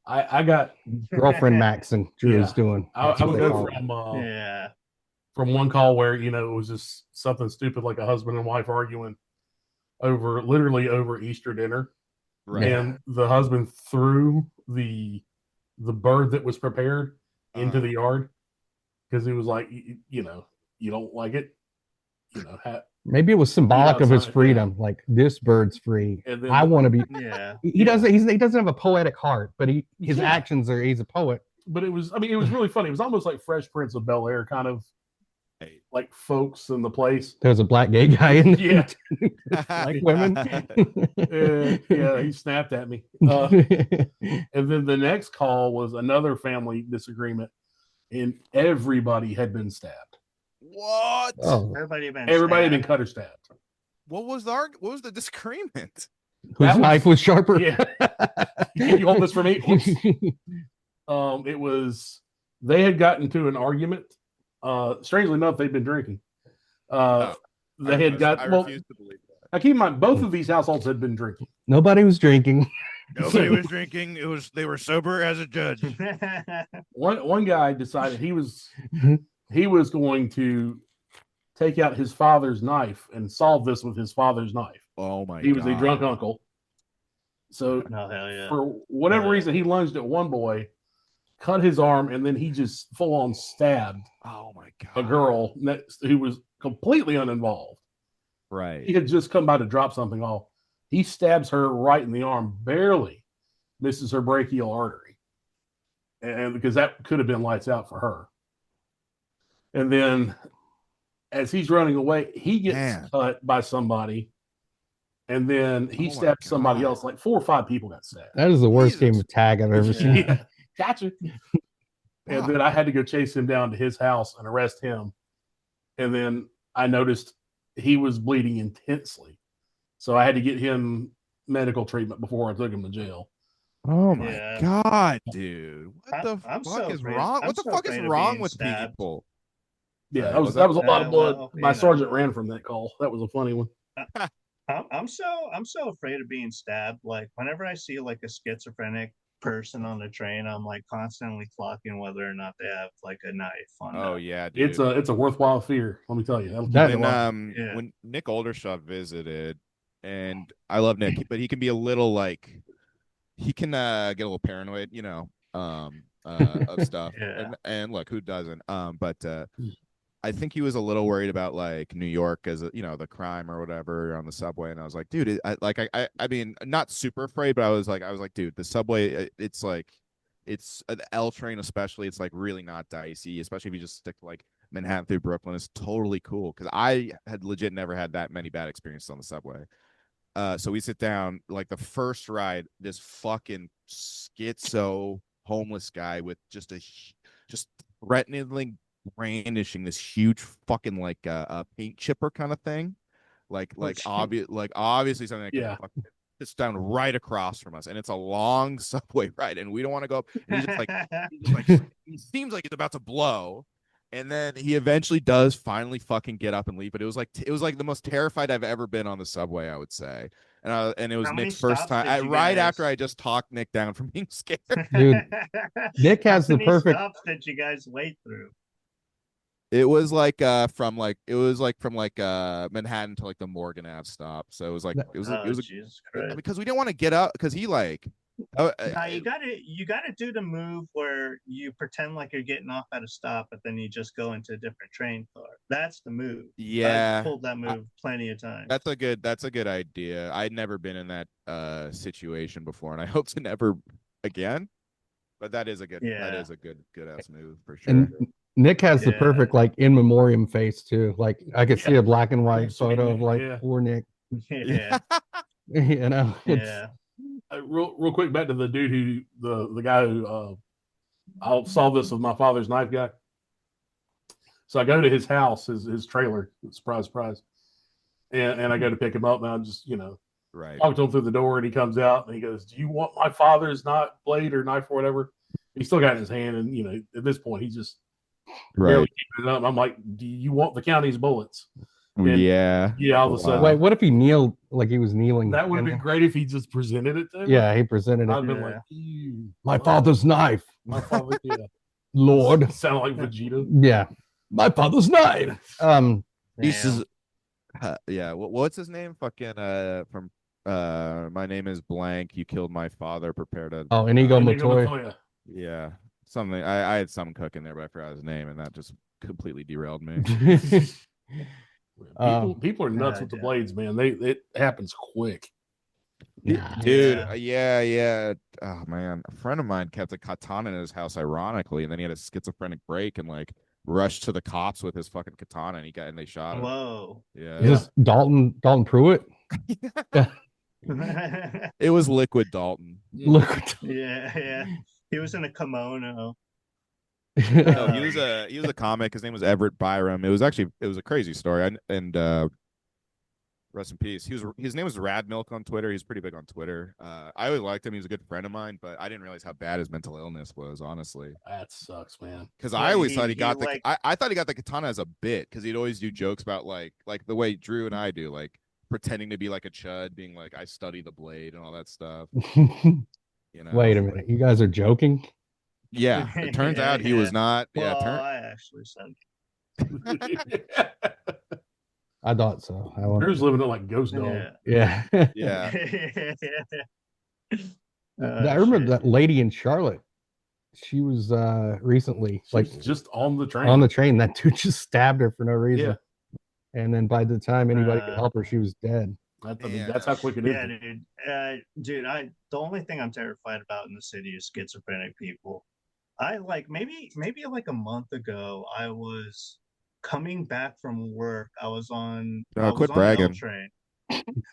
I got. girlfriend Max and Drew is Yeah. doing. I That's what would they go call it. from Yeah. from one call where it was just something stupid like a husband and wife arguing literally over Easter dinner, Right. and the husband threw the bird that was prepared into the yard because he was like, you don't like it, Maybe it was symbolic of his outside, freedom. Like, this bird's free. And then I want to be. Yeah. He doesn't. He doesn't have a poetic heart, but his Yeah. actions are. He's a poet. But it was really funny. It was almost like Fresh Prince of Bel-Air kind of like folks in the place. There's a black gay guy in there. Yeah. Like women. Yeah, he snapped at me. And then the next call was another family disagreement, and everybody had been stabbed. What? Oh, Everybody Everybody had been cut or stabbed. What was the disagreement? whose knife was sharper? Yeah. Can you hold this for me? Whoops. It was they had gotten to an argument. Strangely enough, they'd been drinking. They had got. I Well, refuse to believe that. now keep in mind, both of these households had been drinking. Nobody was drinking. Nobody was drinking. They were sober as a judge. One guy decided he was going to take out his father's knife and solve this with his father's knife. Oh my god. He was a drunk uncle. So No, hell yeah. for whatever reason, he lunged at one boy, cut his arm, and then he just full on stabbed Oh my god. a girl who was completely uninvolved. Right. He had just come by to drop something off. He stabs her right in the arm, barely misses her brachial artery. And because that could have been lights out for her. And then as he's running away, he gets cut by somebody. And then he stabs somebody else. Like 4 or 5 people got stabbed. That is the worst game of tag I've ever seen. Yeah. Gotcha. And then I had to go chase him down to his house and arrest him. And then I noticed he was bleeding intensely. So I had to get him medical treatment before I took him to jail. Oh my Yeah. god, dude! What the I'm fuck so is afraid. wrong? I'm What the so fuck is afraid of wrong being with stabbed. people? Yeah, Sorry, that was a lot of blood. Well, My you know, sergeant ran from that call. That was a funny one. I'm so afraid of being stabbed. Like whenever I see like a schizophrenic person on the train, I'm like constantly clocking whether or not they have like a knife on Oh them. yeah, dude. It's a worthwhile fear. Let me tell you. That'll keep That- you When alive. Yeah. when Nick Aldershot visited, and I love Nick, but he can be a little like he can get a little paranoid, of stuff. Yeah. And look, who doesn't? But I think he was a little worried about like New York as the crime or whatever on the subway, and I was like, dude, I mean, not super afraid, but I was like, dude, the subway, it's like, it's an L train especially. It's like really not dicey, especially if you just stick to like Manhattan through Brooklyn. It's totally cool because I had legit never had that many bad experiences on the subway. So we sit down, like the first ride, this fucking schizo homeless guy with just threateningly brandishing this huge fucking like a paint chipper kind of thing, obviously something that could Yeah. fucking sits down right across from us, and it's a long subway ride, and we don't want to go up, and he seems like he's about to blow. And then he eventually does finally fucking get up and leave. But it was like the most terrified I've ever been on the subway, I would say. And it was How many Nick's first stops time. did you Right guys- after I just talked Nick down from being scared. Dude, Nick has How the many perfect. stops did you guys wait through? It was like from Manhattan to like the Morgan Ave stop. So it was like it Oh, was Jesus Christ. because we didn't want to get up because he like No, you gotta do the move where you pretend like you're getting off at a stop, but then you just go into a different train car. That's the move. Yeah. I've pulled that move plenty of times. That's a good idea. I'd never been in that situation before, and I hope to never again. But that is a good good ass move for sure. And Nick has the Yeah. perfect like in memoriam face too. Like I could see Yeah. a black and white Sweet photo of Nick, like yeah. poor Nick. Yeah. You know, Yeah. Real quick, back to the dude who the guy who I'll solve this with my father's knife guy. So I go to his house, his trailer. Surprise, surprise. And I go to pick him up, and I'm just Right. talk to him through the door, and he comes out and he goes, "Do you want my father's blade or knife or whatever?" He's still got it in his hand, and at this point he's just barely Right. keeping it up. I'm like, "Do you want the county's bullets?" And Yeah. all of a sudden, wait, what if he kneeled like he was kneeling? that would have been and- great if he just presented it to him. Yeah, he presented I'd it. have been Yeah. like, "Ew, My father's knife, my father, yeah, Lord. sound like Vegeta." Yeah, my father's knife. This is Damn. yeah. What's his name? Fucking from my name is blank. You killed my father. Prepare to. Oh, Inigo Inigo Montoya. Montoya. Yeah. Something. I had some cooking there, but I forgot his name, and that just completely derailed me. People are nuts with the blades, man. It happens quick. Dude, yeah. Oh man, a friend of mine kept a katana in his house, ironically, and then he had a schizophrenic break and like rushed to the cops with his fucking katana, and they shot him. Whoa. Yeah, Is this Dalton Pruitt? it was Liquid Dalton. Look. Yeah. He was in a kimono. No, he was a comic. His name was Everett Byram. It was a crazy story. And rest in peace. His name was Rad Milk on Twitter. He's pretty big on Twitter. I always liked him. He was a good friend of mine, but I didn't realize how bad his mental illness was, honestly. That sucks, man. Because Yeah, I always thought he got like- I thought he got the katana as a bit because he'd always do jokes about like the way Drew and I do, like pretending to be like a chud, being like I study the blade and all that stuff. Wait a minute, you guys are joking? Yeah, it turns out he was not. Well, Yeah, I actually said. I thought so. Drew's living it like Ghost Dog. Yeah. Yeah. yeah. I remember that lady in Charlotte. She was recently like just on the train. on the train. That dude just stabbed her for no reason. Yeah. And then by the time anybody could help her, she was dead. That's how quick it is. Yeah, dude. The only thing I'm terrified about in the city is schizophrenic people. I like maybe like a month ago, I was coming back from work. I was on Quit the bragging. L train.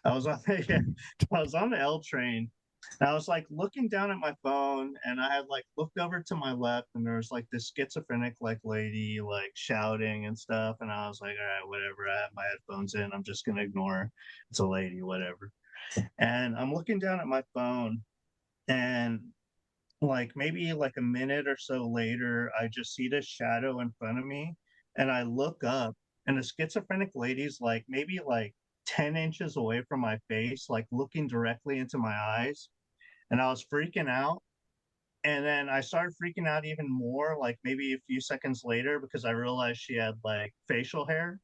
I was on the L train. And I was like looking down at my phone, and I had like looked over to my left, and there was like this schizophrenic like lady like shouting and stuff. And I was like, all right, whatever. I have my headphones in. I'm just gonna ignore her. It's a lady, whatever. And I'm looking down at my phone, And like maybe like a minute or so later, I just see this shadow in front of me, and I look up, and a schizophrenic lady's like maybe like 10 inches away from my face, like looking directly into my eyes. And I was freaking out. And then I started freaking out even more, like maybe a few seconds later, because I realized she had like facial hair.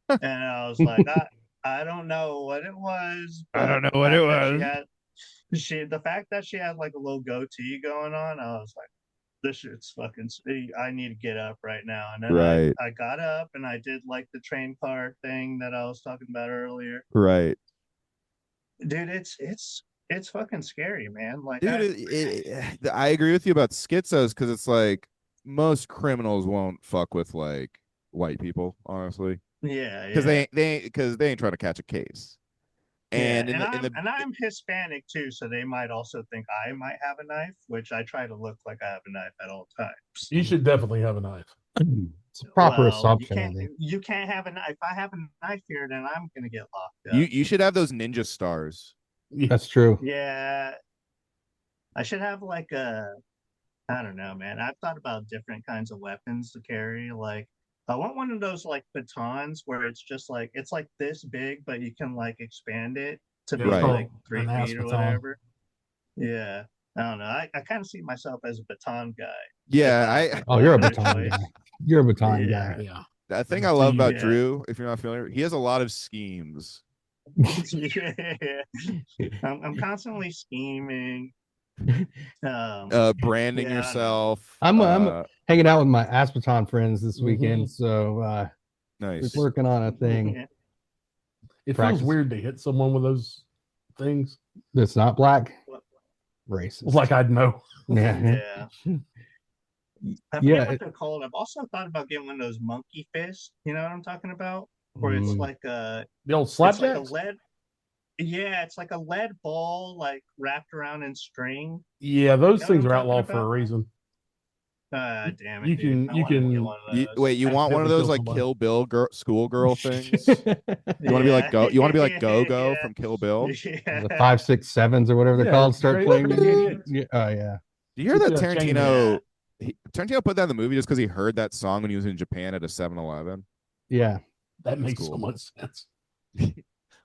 And I was like, I don't know what it was, I don't but know the what it fact that was. the fact that she had like a little goatee going on, I was like, this shit's fucking I need to get up right now. And then Right. I got up and I did like the train car thing that I was talking about earlier. Right. Dude, it's fucking scary, man. Like Dude, I agree with you about schizos because it's like most criminals won't fuck with like white people, honestly, yeah, because yeah. they ain't trying to catch a case. Yeah, And and I'm Hispanic too, so they might also think I might have a knife, which I try to look like I have a knife at all times. You should definitely have a knife. It's a proper Well, assumption, I think. you can't have a knife. If I have a knife here, then I'm gonna get locked up. you should have those ninja stars. That's true. Yeah, I should have like I don't know, man. I've thought about different kinds of weapons to carry. Like, I want one of those like batons where it's just like it's like this big, but you can like expand it to Yeah, be it's Right. called like 3 an ass feet or baton. whatever. Yeah, I don't know. I kind of see myself as a baton guy. Yeah, Oh, you're a Other baton choice. guy. You're a baton Yeah. guy. Yeah. the thing I love about Yeah. Drew, if you're not familiar, he has a lot of schemes. Yeah. I'm constantly scheming. Branding Yeah, I yourself. I'm hanging out with my Aspeton friends this weekend, Mhm. so we're Nice. working on a thing Yeah. It Practice. feels weird to hit someone with those things. that's not black. Racist. Like I'd know. Yeah. Yeah. I Yeah, forget what they're called. I've also thought about getting one of those monkey fists. You know what I'm talking about? Where it's Mm. like a The old it's like a slapjacks? lead. Yeah, it's like a lead ball, like wrapped around in string. Yeah, those You know things what are I'm outlawed talking for a about? reason. Damn it, You dude. can- I you want to get can- one of those. Wait, you want one of Accidentally those kill like somebody. Kill Bill schoolgirl things? You want to be like Yeah. You want to be like Go Yeah. from Kill Bill? Yeah. the 5, 6, 7s or whatever they're Yeah, called start great. playing. Yeah. Yeah. Oh yeah. Do you hear that Get you a chain Tarantino? Tarantino put that in the movie just because he heard that song when he was in Japan at a 7-Eleven. Yeah. That makes cool. so much sense.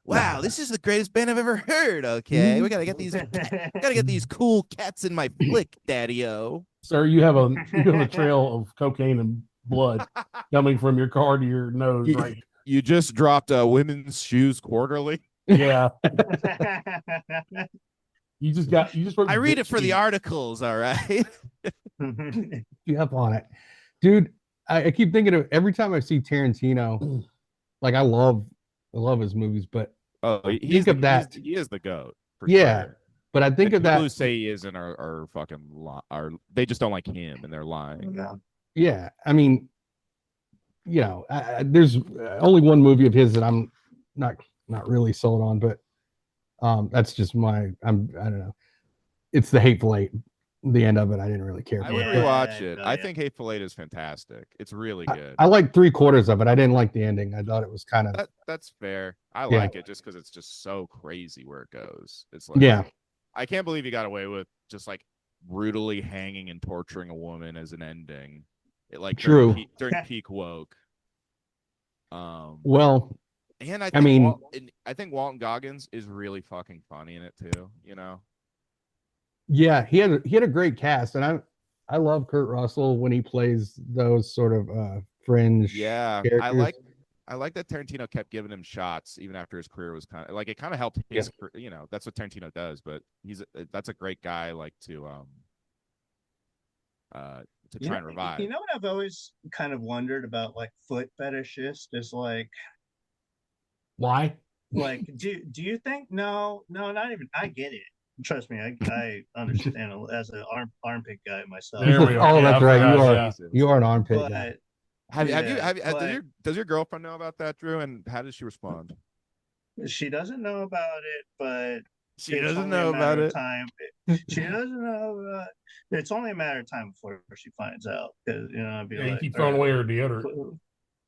Wow, this is the greatest band I've ever heard. Okay, we gotta get these cool cats in my flick, Daddy-O. Sir, you have a trail of cocaine and blood coming from your car to your nose, You- right? You just dropped Women's Shoes Quarterly. Yeah. You just wrote I read it for the Dipsy. articles. All right. You up on it, dude. I keep thinking of every time I see Tarantino, like I love his movies, but Oh, think of that. He is the goat. For Yeah, sure. but I think And of people that. who say he isn't are fucking they just don't like him and they're lying. Yeah, I mean, there's only one movie of his that I'm not really sold on, but that's just I don't know. It's The Hateful Eight. The end of it, I didn't really care I for would it. rewatch it. Oh, I yeah. think Hateful Eight is fantastic. It's really good. I like 3/4 of it. I didn't like the ending. I thought it was kind of That's fair. I Yeah. like it just because it's just so crazy where it goes. It's like yeah. I can't believe he got away with just like brutally hanging and torturing a woman as an ending. It like True. during peak woke. Well, And I think Walton Goggins is really fucking funny in it too. You know. yeah, he had a great cast, and I love Kurt Russell when he plays those sort of fringe. Yeah, characters. I like that Tarantino kept giving him shots even after his career was kind of like it kind of helped his that's what Tarantino does, but that's a great guy like to try and revive. You know what I've always kind of wondered about like foot fetishists is like Why? do you think no not even I get it. Trust me, I understand as an armpit guy myself. There we go. Oh, Yeah, that's I right. forgot, You are an armpit guy. But Have you but does your girlfriend know about that, Drew? And how does she respond? she doesn't know about it, but She it's doesn't only a know matter about of it. time. She doesn't know about it's only a matter of time before she finds out. Because I'd be Yeah, you like, keep all throwing right, away her deodorant.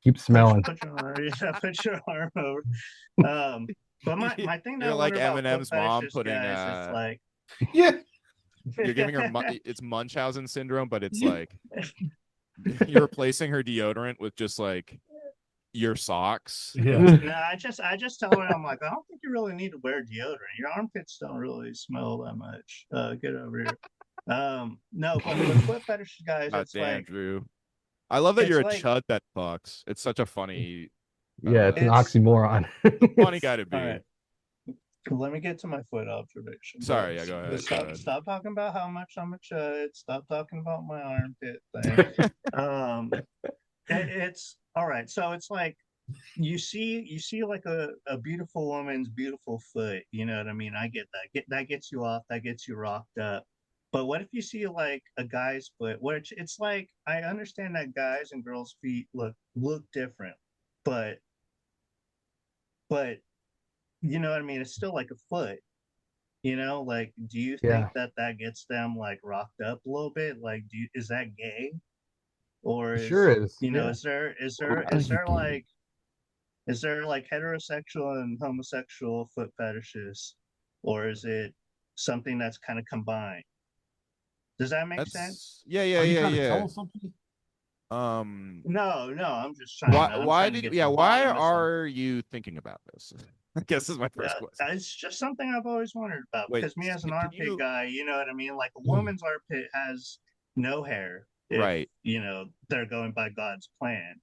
Keep smelling. put your arm over. But my thing that You're I like wonder about Eminem's foot mom fetishes, putting guys, is like Yeah. You're giving her it's Munchausen syndrome, but it's like you're replacing her deodorant with just like your socks. Yeah. No, I just tell her, I'm like, I don't think you really need to wear deodorant. Your armpits don't really smell that much. Get over here. No, but with foot fetishes, guys, God it's damn, like Drew. I love that it's you're a like chud that fucks. It's such a funny, Yeah, it's an It's- oxymoron. funny guy to be. all right. Let me get to my foot observation. Sorry, guys. yeah, go ahead, Stop, go ahead. stop talking about how much I'm a chud. Stop talking about my armpit thing. It's all right. So it's like you see like a beautiful woman's beautiful foot. You know what I mean? I get that. That gets you off. That gets you rocked up. But what if you see like a guy's foot, which it's like I understand that guys and girls' feet look different, but you know what I mean? It's still like a foot. You know, like, do you think Yeah. that gets them like rocked up a little bit? Like, is that gay? Or Sure is. you know, Yeah. is there like heterosexual and homosexual foot fetishes, or is it something that's kind of combined? Does that make sense? Yeah, Are you trying to yeah. tell us something? No, I'm just trying. I'm Why trying to did get to the why bottom of something. are you thinking about this? I guess is my first question. It's just something I've always wondered about Wait, because me as an can armpit you- guy, you know what I mean? Like a woman's armpit has no hair. If, Right. You know, they're going by God's plan.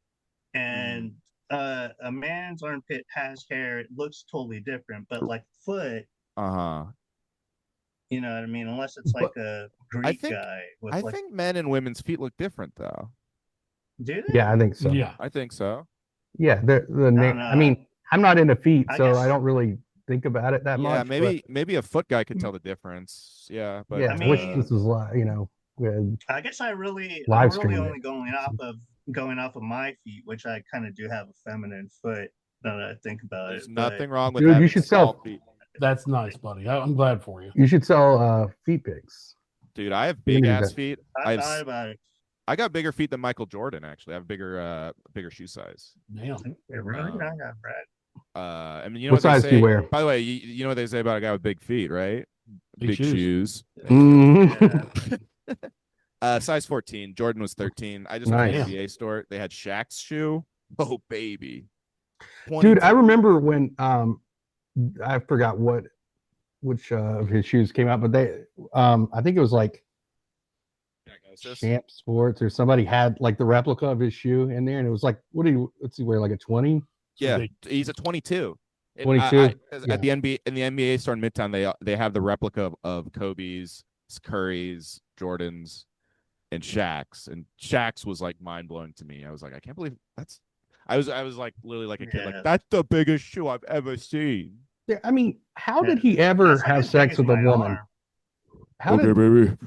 And a man's armpit has hair. It looks totally different. But like foot, Uh-huh. you know what I mean? Unless it's like a Greek think- guy with I like, think men and women's feet look different though. do they? Yeah, I think so. Yeah. I think so. Yeah, the name. know. I mean, I'm not into feet, I so guess- I don't really think about it that Yeah, much. maybe a foot guy could tell the difference. Yeah, But but yeah, I I wish mean- this was with I guess I'm Live really stream only it. going off of my feet, which I kind of do have a feminine foot. Now that I think about there's it, nothing wrong with Dude, you having should small sell- feet. That's nice, buddy. I'm glad for you. you should sell feet pics. Dude, I have You big need ass that. feet. I thought about it. I got bigger feet than Michael Jordan. Actually, I have bigger shoe size. Damn. Really? I got Brad. I mean, you know What what they size say. do you wear? By the way, you know what they say about a guy with big feet, right? Big shoes. Mhm. Size 14. Jordan was 13. I just went to Nice. the NBA store. They had Shaq's shoe. Oh baby, Dude, I 22. remember when I forgot which of his shoes came out, but they I think it was like Diagnosis. Champ Sports or somebody had like the replica of his shoe in there, and it was like, what's he wear, like a 20? Yeah, Big. he's a 22. 22? At the NBA in the NBA store in Midtown, they have the replica of Kobe's, Curry's, Jordan's, and Shaq's. And Shaq's was like mind blowing to me. I was like, I can't believe that's. I was like literally like a kid, Yeah. like that's the biggest shoe I've ever seen. Yeah, I mean, how did Yeah. he ever That's like have as big sex as with a my woman? arm. How did baby.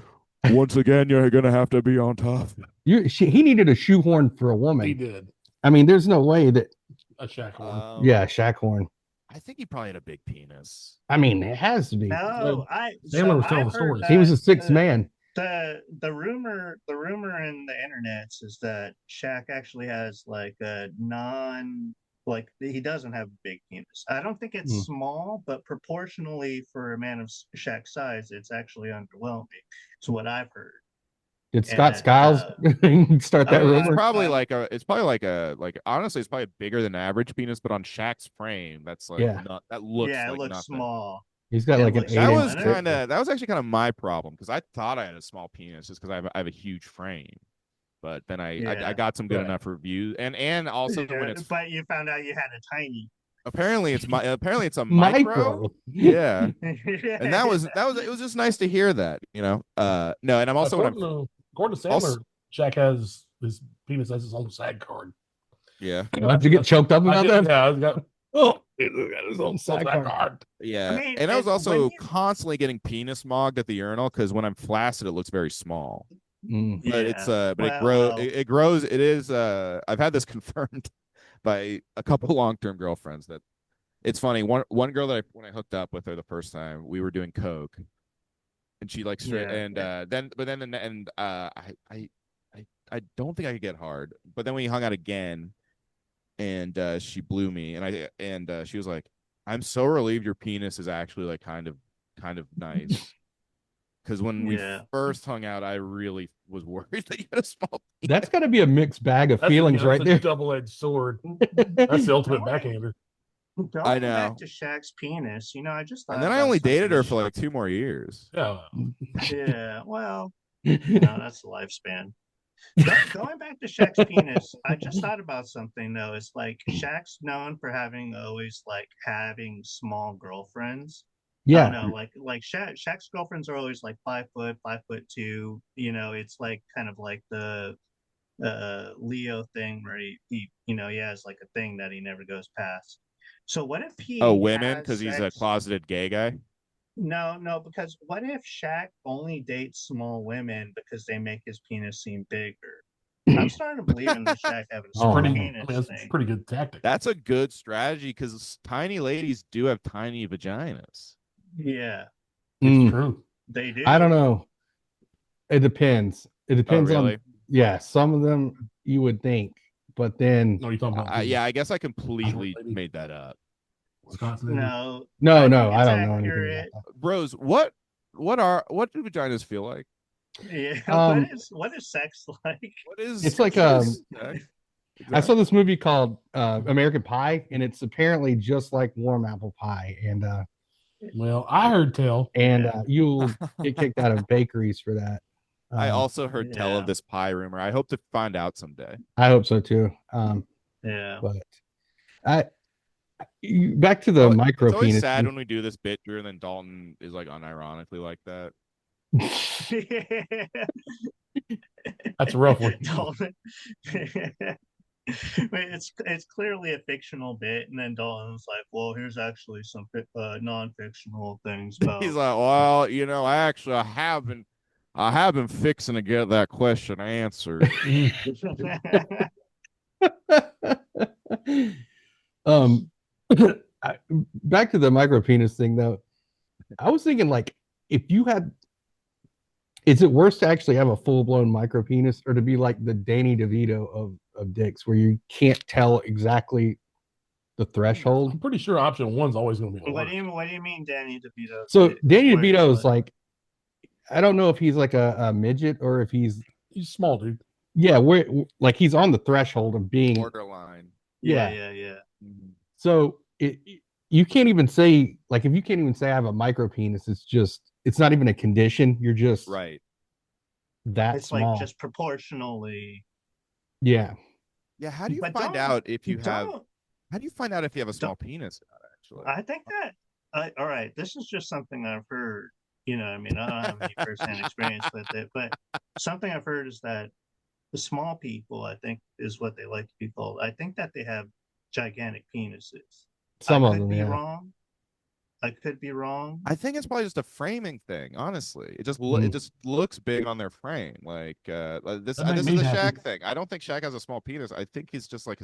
Once again, you're gonna have to be on top. he needed a shoehorn for a He woman? did I mean, there's no way that. a shack one. Yeah, Shaq horn. I think he probably had a big penis. I mean, it has to be. No, Sandler was telling I've the heard stories. He was a that sixth man. the rumor in the internets is that Shaq actually has like a like he doesn't have a big penis. I don't think it's small, but proportionally for a man of Shaq's size, it's actually underwhelming. It's what I've heard. Did Scott And, Skiles start that oh, rumor? It's probably like honestly, it's probably bigger than average penis, but on Shaq's frame, that's like Yeah. that looks yeah, it like looks nothing. small. He's got It like an looks- 8 That Eight was inch inch. that was actually kind of my problem because I thought I had a small penis just because I have a huge frame, but then I Yeah. got some good Right. enough reviews and also when it's But you found out you had a tiny. apparently it's a micro. Yeah. And that was it was just nice to hear that, you know. No, and I'm also when I'm According to Sandler, Also- Shaq has his penis has his own SAG card. yeah. Did you get choked up about that? Yeah, I got Oh, he's got his own SAG SAG card. Yeah, I mean, and I was it's- also when you- constantly getting penis mogged at the urinal because when I'm flaccid, it looks very small. Mm. But it's Yeah. but it Well, grows. well. It grows. It is. I've had this confirmed by a couple long-term girlfriends that it's funny. One girl that when I hooked up with her the first time, we were doing coke, and she like straight Yeah, and I don't think I could get hard. But then we hung out again, and she blew me, and she was like, "I'm so relieved your penis is actually like kind of nice." Because when we Yeah. first hung out, I really was worried that you had a small penis. That's got to be a mixed bag of feelings that's right a there. double-edged sword. That's the ultimate backhander. Going know. back to Shaq's penis, I just thought And then I about only dated her something. for like 2 more years. Yeah. Yeah, well, that's the lifespan. Going back to Shaq's penis, I just thought about something though. It's like Shaq's known for having small girlfriends. I Yeah. don't know, like Shaq's girlfriends are always like 5'2". It's like kind of like the Leo thing where he has like a thing that he never goes past. So what if he Women, because he's a sex- closeted gay guy. No, because what if Shaq only dates small women because they make his penis seem bigger? I'm starting to believe in the Shaq having a small penis That's thing. a pretty good tactic. That's a good strategy because tiny ladies do have tiny vaginas. Yeah, It's true. they do. I don't know. It depends. It depends really? on. Yeah, some of them you would think, but then No, you're talking about Yeah, I guess I completely made that up. Wisconsin. No, no, I no, think I it's don't know anything accurate. about that. Rose, what do vaginas feel like? Yeah, what is sex like? What is It's like sex? I saw this movie called American Pie, and it's apparently just like warm apple pie, and Well, I heard tell. you'll get kicked out of bakeries for that. I also heard tell of Yeah. this pie rumor. I hope to find out someday. I hope so too. Yeah. But back to the micro It's always penis. sad when we do this bit, Drew, and then Dalton is like unironically like that. That's a rough one. It's clearly a fictional bit, and then Dalton's like, "Well, here's actually some non-fictional things about." He's like, well, I have been fixing to get that question answered. Back to the micro penis thing though. I was thinking like if you had, is it worse to actually have a full-blown micro penis or to be like the Danny DeVito of dicks where you can't tell exactly the threshold? I'm pretty sure option one's always going to be. What do you mean, Danny DeVito? So Danny DeVito is like, I don't know if he's like a midget or if he's small, dude. Yeah, we're like he's on the threshold of being borderline. Yeah. Mm-hmm. So you can't even say like if you can't even say I have a micro penis, it's not even a condition. You're just right. It's small. like just proportionally. Yeah. Yeah. How do you find out if you have? How do you find out if you have a small penis? Actually, I think that. All right, this is just something I've heard. I don't have any firsthand experience with it, but something I've heard is that the small people, I think, is what they like to be called. I think that they have gigantic penises. Some I of could them, be yeah. wrong. I could be wrong. I think it's probably just a framing thing. Honestly, it just looks big on their frame. Like this is the Shaq thing. I don't think Shaq has a small penis. I think he's just like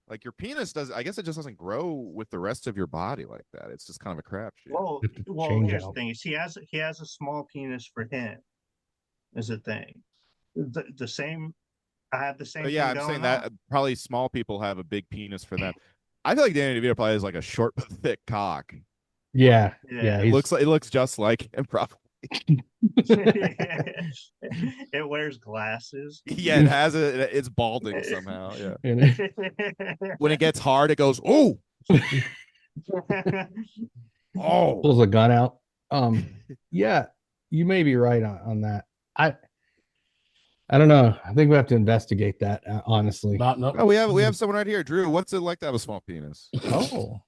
like your penis does. I guess it just doesn't grow with the rest of your body like that. It's just kind of a crapshoot. Well, here's the thing: he has a small penis for him. Is a thing. The same. I have the same. Yeah, I'm saying that probably small people have a big penis for them. I feel like Danny DeVito probably has like a short but thick cock. Yeah. It looks just like him probably. It wears glasses. Yeah, it's balding somehow. Yeah. When it gets hard, it goes, oh. Oh. Pulls a gun out. Yeah, you may be right on that. I don't know. I think we have to investigate that. Honestly, Oh, we have someone right here, Drew. What's it like to have a small penis? Oh,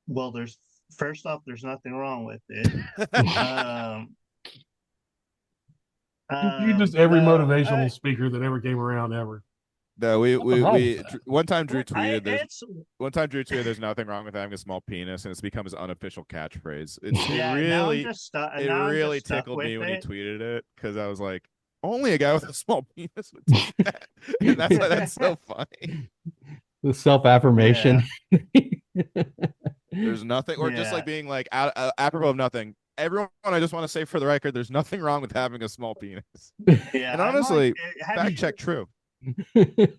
well, there's nothing wrong with it. You're just every motivational speaker that ever came around ever. No, one time Drew tweeted there's nothing wrong with having a small penis, and it's become his unofficial catchphrase. It really tickled me when he tweeted it because I was like, only a guy with a small penis would do that. And that's why that's so funny. The self-affirmation. Yeah. There's nothing, or just like being like apropos of nothing. Everyone, I just want to say for the record, there's nothing wrong with having a small penis. Yeah, and honestly, fact check true.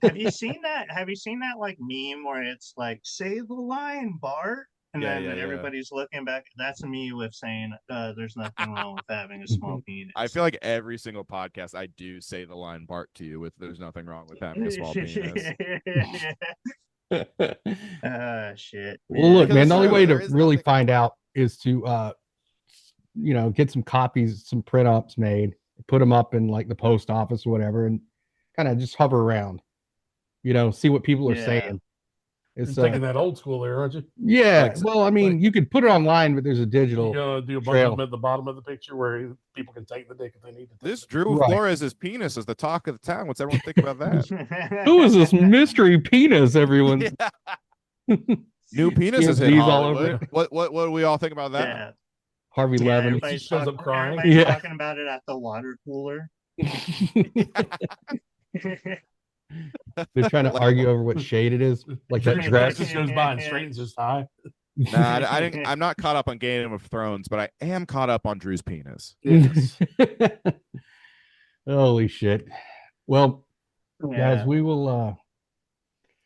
Have you seen that? Have you seen that like meme where it's like, say the line, Bart? And Yeah, then yeah, yeah. everybody's looking back. That's me with saying there's nothing wrong with having a small penis. I feel like every single podcast I do say the line Bart to you with "There's nothing wrong with having a small penis." Shit. Well, look, Because man, it's the only true, way to there is really nothing- find out is to, get some copies, some print ups made, put them up in like the post office or whatever, and kind of just hover around, see what people are Yeah. saying. You're It's taking that old school there, aren't you? yeah. like- Well, I mean, you could put it online, but there's a You're digital. gonna do a bunch trail. of them at the bottom of the picture where people can take the dick if they need to. This take Drew Right. Flores' penis is the talk of the town. What's everyone think about that? Who is this mystery penis? Everyone. Yeah. New penis is in TMZ's all over Hollywood. What do we all think about that? Yeah. Harvey Yeah, Levin. everybody's, She shows up crying. everybody's Yeah. talking about it at the water cooler. They're trying to argue over what shade it is, like that It dress. just goes by and straightens his tie. Nah, I didn't. I'm not caught up on Game of Thrones, but I am caught up on Drew's penis. Yes. Holy shit. Well, Yeah. guys, we will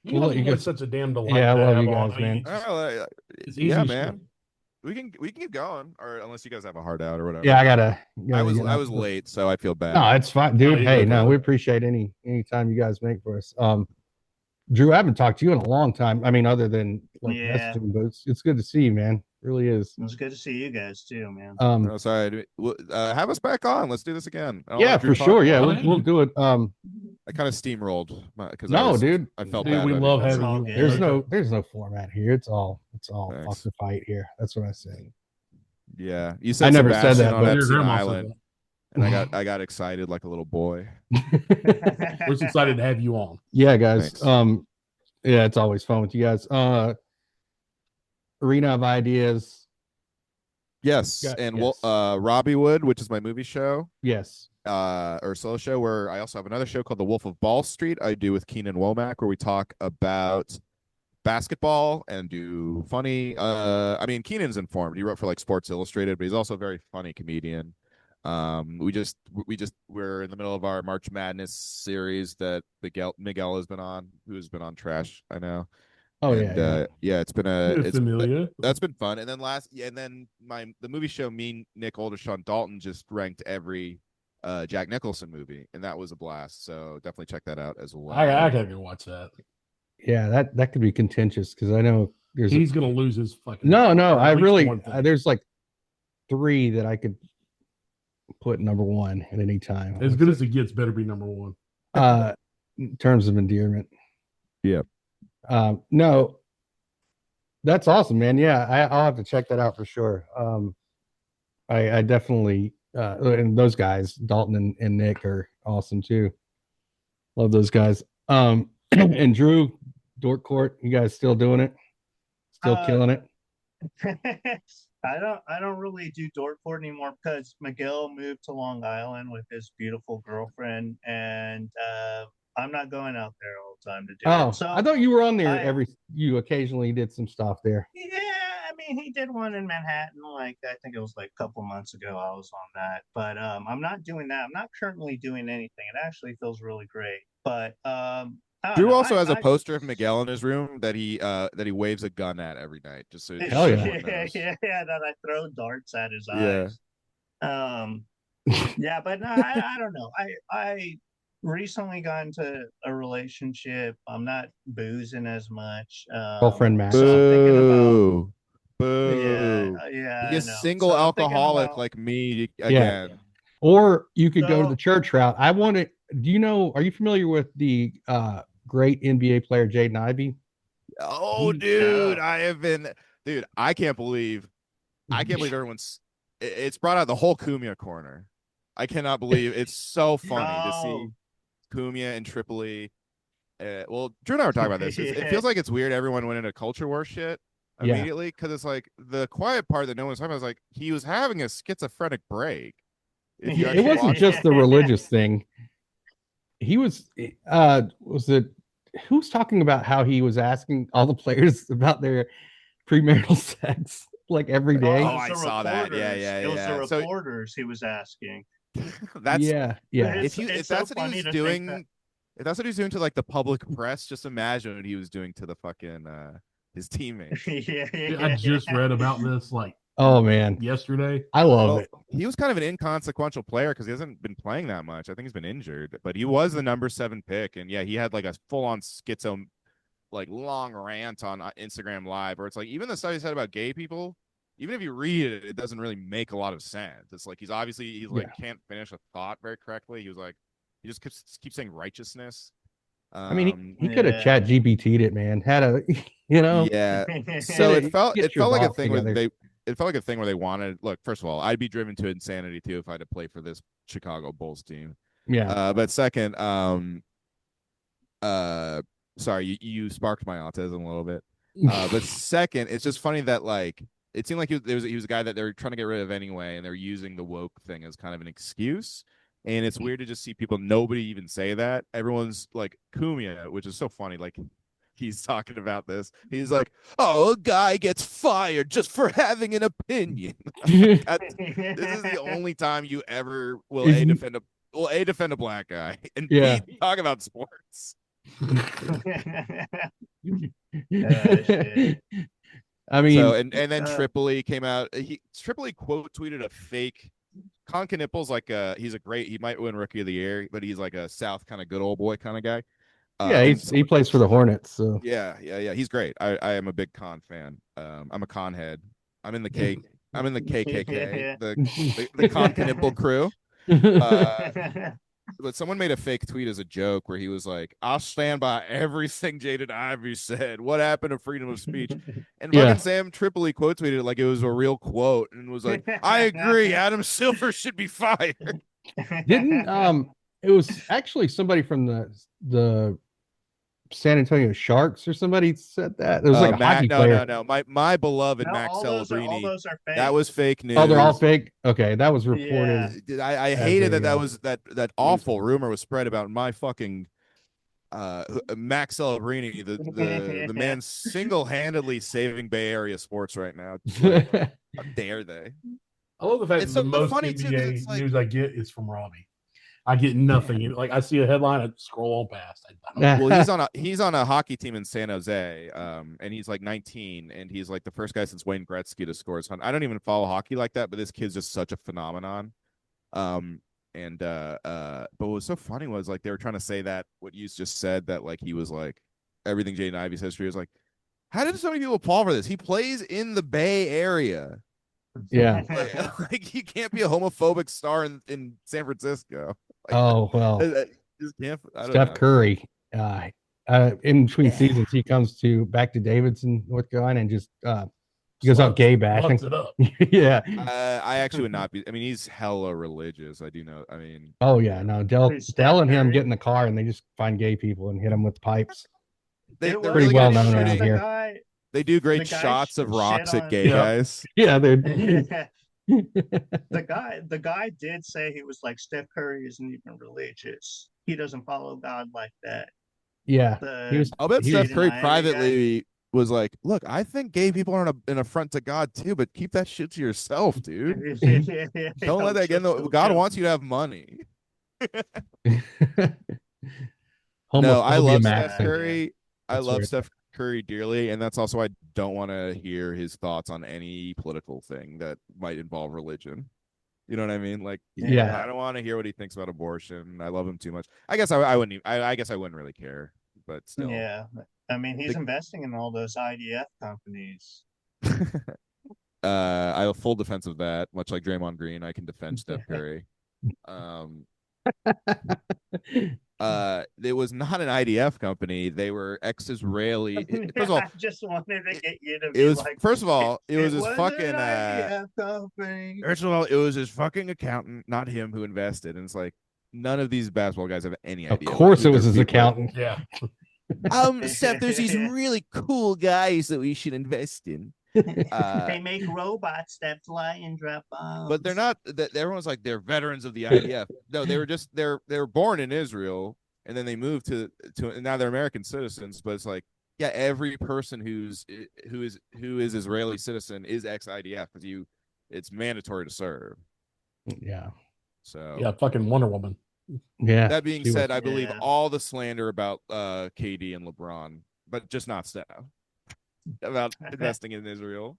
You We'll know, let you you're guys- such a damn delight. Yeah, I to love have you on. guys, I mean, man. it's just- Oh, it's easy yeah, as man. shit. We can keep going, or unless you guys have a hard out or whatever. I gotta I was get out. late, so I feel bad. No, it's fine, dude. you're Hey, good, no, brother. we appreciate any time you guys make for us. Drew, I haven't talked to you in a long time. I mean, other than like Yeah. messaging, but it's good to see you, man. It really is. It was good to see you guys too, man. Oh, sorry. Have us back on. Let's do this again. I don't Yeah, like Drew for sure. talking. Yeah, about it. we'll do it. I kind of steamrolled because No, dude. I felt Dude, bad. we about love it. That's having all you. good. There's no format here. It's all fuck Thanks. the fight here. That's what I say. Yeah, you said I never said Sebastian that, on but- Your Epstein grandma said Island, and I got excited like a little boy. that. We're just excited to have you on. Yeah, guys. Thanks. Yeah, it's always fun with you guys. Arena of Ideas. Yes, Yeah, and yes. Robbiewood, which is my movie show, Yes. or solo show, where I also have another show called The Wolf of Ball Street. I do with Keenan Womack, where we talk about basketball and do funny. I mean, Keenan's informed. He wrote for like Sports Illustrated, but he's also a very funny comedian. We're in the middle of our March Madness series that Miguel has been on, who's been on Trash. I know. Oh And, yeah. it's been You're familiar. that's been fun. And then the movie show, me, Nick Oldershaw, Dalton just ranked every Jack Nicholson movie, and that was a blast. So definitely check that out as well. I gotta go watch that. Yeah, that could be contentious because I know there's He's gonna lose his fucking. no. or I at least really one thing. there's like 3 that I could put number 1 at any time. As good as it gets, better be number one. In terms of endearment. Yep. No, that's awesome, man. Yeah, I'll have to check that out for sure. I definitely and those guys, Dalton and Nick, are awesome too. Love those guys. And Drew, Dork Court, you guys still doing it? Still killing it? I don't really do Dorkport anymore because Miguel moved to Long Island with his beautiful girlfriend, and I'm not going out there all the time to do Oh, it. So I thought you were on there I- you occasionally did some stuff there. yeah, I mean he did one in Manhattan, like I think it was like a couple months ago. I was on that, but I'm not doing that. I'm not currently doing anything. It actually feels really great, but I don't Drew know. also has a I- poster of Miguel in his room that he waves a gun at every night, just so Hell yeah. everyone knows. yeah, that I throw darts at his Yeah. eyes. Yeah, but no, I don't know. I recently got into a relationship. I'm not boozing as much. Girlfriend Max. So I'm thinking Boo. about, Boo. yeah, Be I a know. single So I'm thinking alcoholic about- like me again. Or you could go to So- the church route. I want to. Do you know? Are you familiar with the great NBA player Jaden Ivey? Oh, He- dude, Yeah. I have been, dude. I can't believe everyone's. It's brought out the whole Cumia corner. I cannot believe it's so funny to see Oh. Cumia and Tripoli. Well, Drew and I were talking about this. It Yeah. feels like it's weird. Everyone went into culture war shit Yeah. immediately because it's like the quiet part that no one's talking about is like he was having a schizophrenic break. If you Yeah. It actually wasn't watch just the religious thing. He was it who's talking about how he was asking all the players about their premarital sex like every day? Oh, it was I the saw that. Yeah, reporters. yeah, It was yeah. the So- reporters he was asking. that's yeah. It's- if so that's what funny he was to think doing, that- if that's what he's doing to like the public press, just imagine what he was doing to the fucking his teammates. I just read about this like Oh man, yesterday. I love Well, it. he was kind of an inconsequential player because he hasn't been playing that much. I think he's been injured, but he was the number 7 pick, and yeah, he had like a full-on schizo, like long rant on Instagram Live, where it's like even the stuff he said about gay people, even if you read it, it doesn't really make a lot of sense. It's like he's like can't finish a thought very correctly. He was like he just keeps saying righteousness. I mean, he could have chat GPT'd it, man. Had a, Yeah. So it felt like a thing together. it felt like a thing where they wanted. Look, first of all, I'd be driven to insanity too if I had to play for this Chicago Bulls team. Yeah. But second, sorry, you sparked my autism a little bit. But second, it's just funny that like it seemed like he was a guy that they were trying to get rid of anyway, and they're using the woke thing as kind of an excuse. And it's weird to just see nobody even say that. Everyone's like Kumia, which is so funny. Like he's talking about this. He's like, "Oh, a guy gets fired just for having an opinion." This is the only time you ever will defend a black guy and B, talk about sports. I mean, so and then Tripoli came out. Tripoli quote tweeted a fake. Conca Nipples, like he might win Rookie of the Year, but he's like a South kind of good old boy kind of guy. Yeah, he plays for the Hornets. So yeah, he's great. I am a big Con fan. I'm a Con head. I'm in the KKK, the Conca Nipple crew. But someone made a fake tweet as a joke where he was like, "I'll stand by everything Jaden Ivey said. What happened to freedom of speech?" And fucking Sam Tripoli quote tweeted it like it was a real quote and was like, "I agree. Adam Silver should be fired." Didn't it was actually somebody from the San Antonio Sharks or somebody said that. It was like a hockey player. No. My beloved Max Celebrini. All those are fake. That was fake news. Oh, they're all fake. Okay, that was reported. Yeah. I hated that awful rumor was spread about my fucking Max Celebrini, the man single-handedly saving Bay Area sports right now. Like, how dare they? I love the fact that the most NBA news I get is from Robbie. I get nothing. Like I see a headline, I scroll on past. Well, he's on a hockey team in San Jose, and he's like 19, and he's like the first guy since Wayne Gretzky to score his 100. I don't even follow hockey like that, but this kid's just such a phenomenon. But what was so funny was like they were trying to say that what you just said, that like he was like everything Jaden Ivey's history was like. How did so many people fall for this? He plays in the Bay Area. Yeah, like you can't be a homophobic star in San Francisco. Like, oh well, Steph Curry. In between seasons, he comes back to Davidson, North Carolina, and just he goes out gay bashing. Yeah, I actually would not be. I mean, he's hella religious. I do know. I mean, oh yeah, no, Dell and him get in the car and they just find gay people and hit them with pipes. They're pretty really well known around here. They do great shots of rocks at gay guys. Yeah, they're the guy did say he was like Steph Curry isn't even religious. He doesn't follow God like that. Yeah, I'll bet Steph Curry privately was like, "Look, I think gay people are an affront to God too, but keep that shit to yourself, dude. Don't let that get in the. God wants you to have money." No, I love Steph Curry. I love Steph Curry dearly, and that's also why I don't want to hear his thoughts on any political thing that might involve religion. You know what I mean? Like, I don't want to hear what he thinks about abortion. I love him too much. I guess I wouldn't. I guess I wouldn't really care, but still. Yeah, I mean, he's investing in all those IDF companies. I have full defense of that. Much like Draymond Green, I can defend Steph Curry. It was not an IDF company. They were ex-Israeli. First of all, I just wanted to get you to be it was like, first of all, it was his fucking IDF company. First of all, it was his fucking accountant, not him, who invested. And it's like none of these basketball guys have any idea. Of course it was his accountant. Yeah. Steph, there's these really cool guys that we should invest in. They make robots that fly and drop bombs. But they're not. Everyone's like they're veterans of the IDF. No, they were just they were born in Israel and then they moved to and now they're American citizens. But it's like, yeah, every person who is Israeli citizen is ex-IDF because it's mandatory to serve. Yeah. So yeah, fucking Wonder Woman. Yeah. That being said, I believe all the slander about KD and LeBron, but just not Steph. about investing in Israel.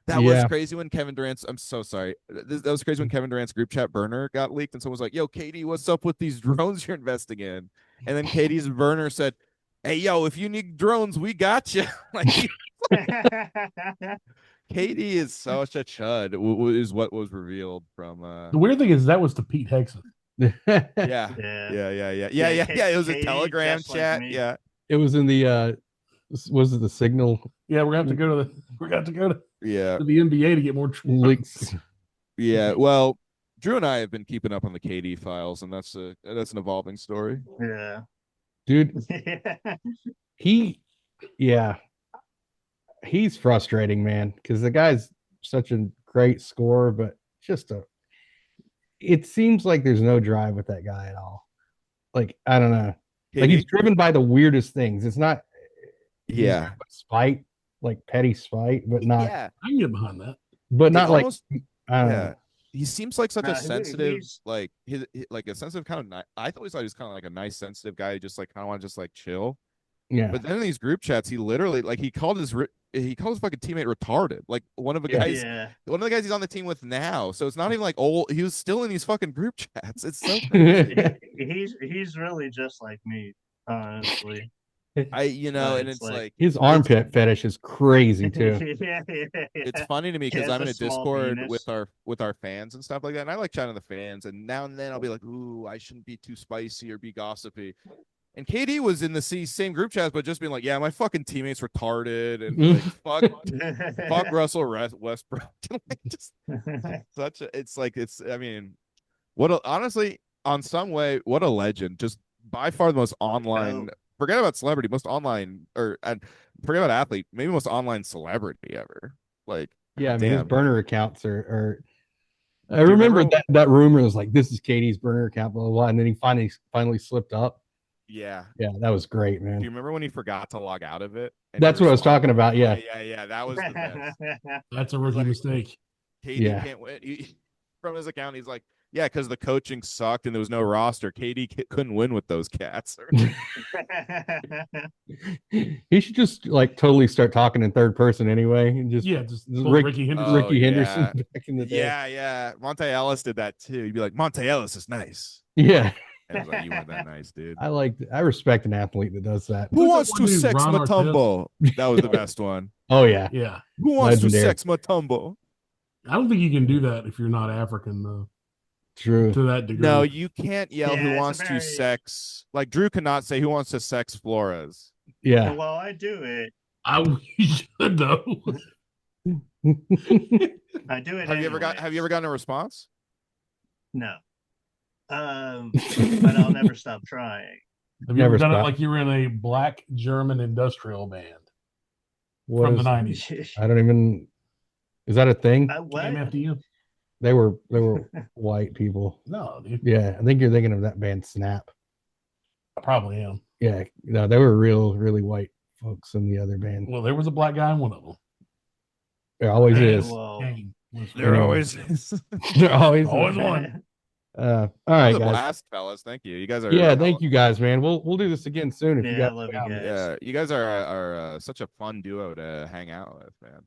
That was Yeah. crazy when Kevin Durant's. I'm so sorry. That was crazy when Kevin Durant's group chat burner got leaked, and someone was like, "Yo, Katie, what's up with these drones you're investing in?" And then Katie's burner said, "Hey, yo, if you need drones, we got you." Like, Katie is such a chud. Is what was revealed from. The weird thing is that was to Pete Hexon. Yeah, Yeah. yeah. It was a Katie, Telegram just like chat. me. Yeah, It was in the was it the Signal Yeah, we're gonna have to go to yeah, the NBA to get more leaks? yeah. Well, Drew and I have been keeping up on the KD files, and that's an evolving story. Yeah. Dude, he's frustrating, man, because the guy's such a great scorer, but it seems like there's no drive with that guy at all. Like, I don't know. Like, he's driven by the weirdest things. It's not spite, like petty spite, but not I can get behind that. but not like almost, I don't know. He seems like such a sensitive, he's- like a sensitive kind of. I always thought he was kind of like a nice, sensitive guy who just like kind of want to just like chill. Yeah. But then in these group chats, he literally like he called his fucking teammate retarded. Like one of the guys he's on the team with now. So it's not even like old. He was still in these fucking group chats. It's so crazy. he's really just like me, honestly. And it's like his armpit fetish is crazy too. it's funny to me because has I'm in a a small Discord penis. with our fans and stuff like that, and I like chatting to the fans. And now and then I'll be like, "Ooh, I shouldn't be too spicy or be gossipy." And KD was in the same group chats, but just being like, "Yeah, my fucking teammate's retarded," and like, fuck Russell Westbrook. Like, just such a. I mean, honestly, on some way, what a legend. Just by far the most online. Forget about celebrity, most online, and forget about athlete, maybe most online celebrity ever. Like, yeah, I mean, his burner accounts are. I you remember remember that rumor was like, "This is Katie's burner account," blah blah blah, and then he finally slipped up. Yeah, that was great, man. do you remember when he forgot to log out of it? That's what I was talking about. Yeah, that was the best. That's a rookie mistake. Katie can't win. From his account, he's like, "Yeah, because the coaching sucked and there was no roster. Katie couldn't win with those cats." He should just like totally start talking in third person anyway, and just Ricky Henderson. Ricky Henderson back in the day. Yeah. Monte Ellis did that too. You'd be like, "Monte Ellis is nice." Yeah. And it's like, you weren't that nice, dude. I respect an athlete that does that. Who wants to sex Matumbo? That was the best one. Oh yeah. Yeah. Who wants to sex Matumbo? I don't think you can do that if you're not African, though. True. To that degree. No, you can't yell who wants to sex. Like Drew cannot say who wants to sex Flores. Yeah. Well, I do it. I should though. I do it. Have you ever gotten a response? No. But I'll never stop trying. Have you ever done it like you were in a black German industrial band from the 90s? I don't even. Is that a thing? Came after you. They were white people. No, dude. Yeah, I think you're thinking of that band Snap. I probably am. Yeah, no, they were really white folks in the other band. Well, there was a black guy in one of them. There always is. There always is. There always one. All right, guys. Blast, fellas. Thank you. You guys are. Yeah, thank you guys, man. We'll do this again soon if you guys. I love you guys. Yeah, you guys are such a fun duo to hang out with, man.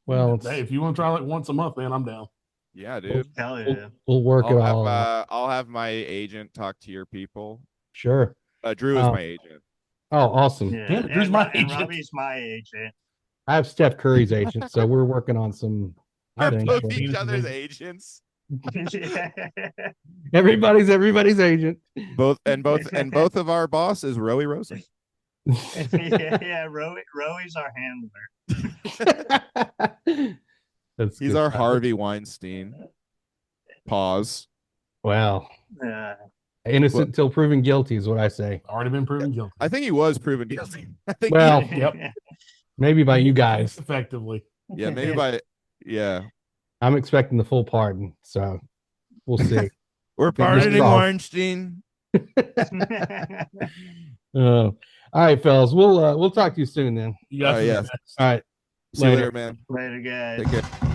Well, hey, if you want to try like once a month, man, I'm down. Yeah, dude. Hell yeah. We'll work it all. I'll have my agent talk to your people. Sure. Drew is my agent. Oh, awesome. Yeah. Damn, Drew's my agent. Robbie's my agent. I have Steph Curry's agent, so we're working on some things. Both each other's agents. Everybody's agent. Both of our bosses, Rowie Rosen. yeah, Rowie's our handler. He's our Harvey Weinstein. Pause. Wow. Innocent till proven guilty is what I say. Already been proven guilty. I think he was proven guilty. Yep. Maybe by you guys. Effectively. Yeah, maybe by I'm expecting the full pardon, so we'll see. We're pardoning Weinstein. All right, fellas. We'll talk to you soon then. You guys. Yeah. All right. See you later, man. Later, guys. Take care.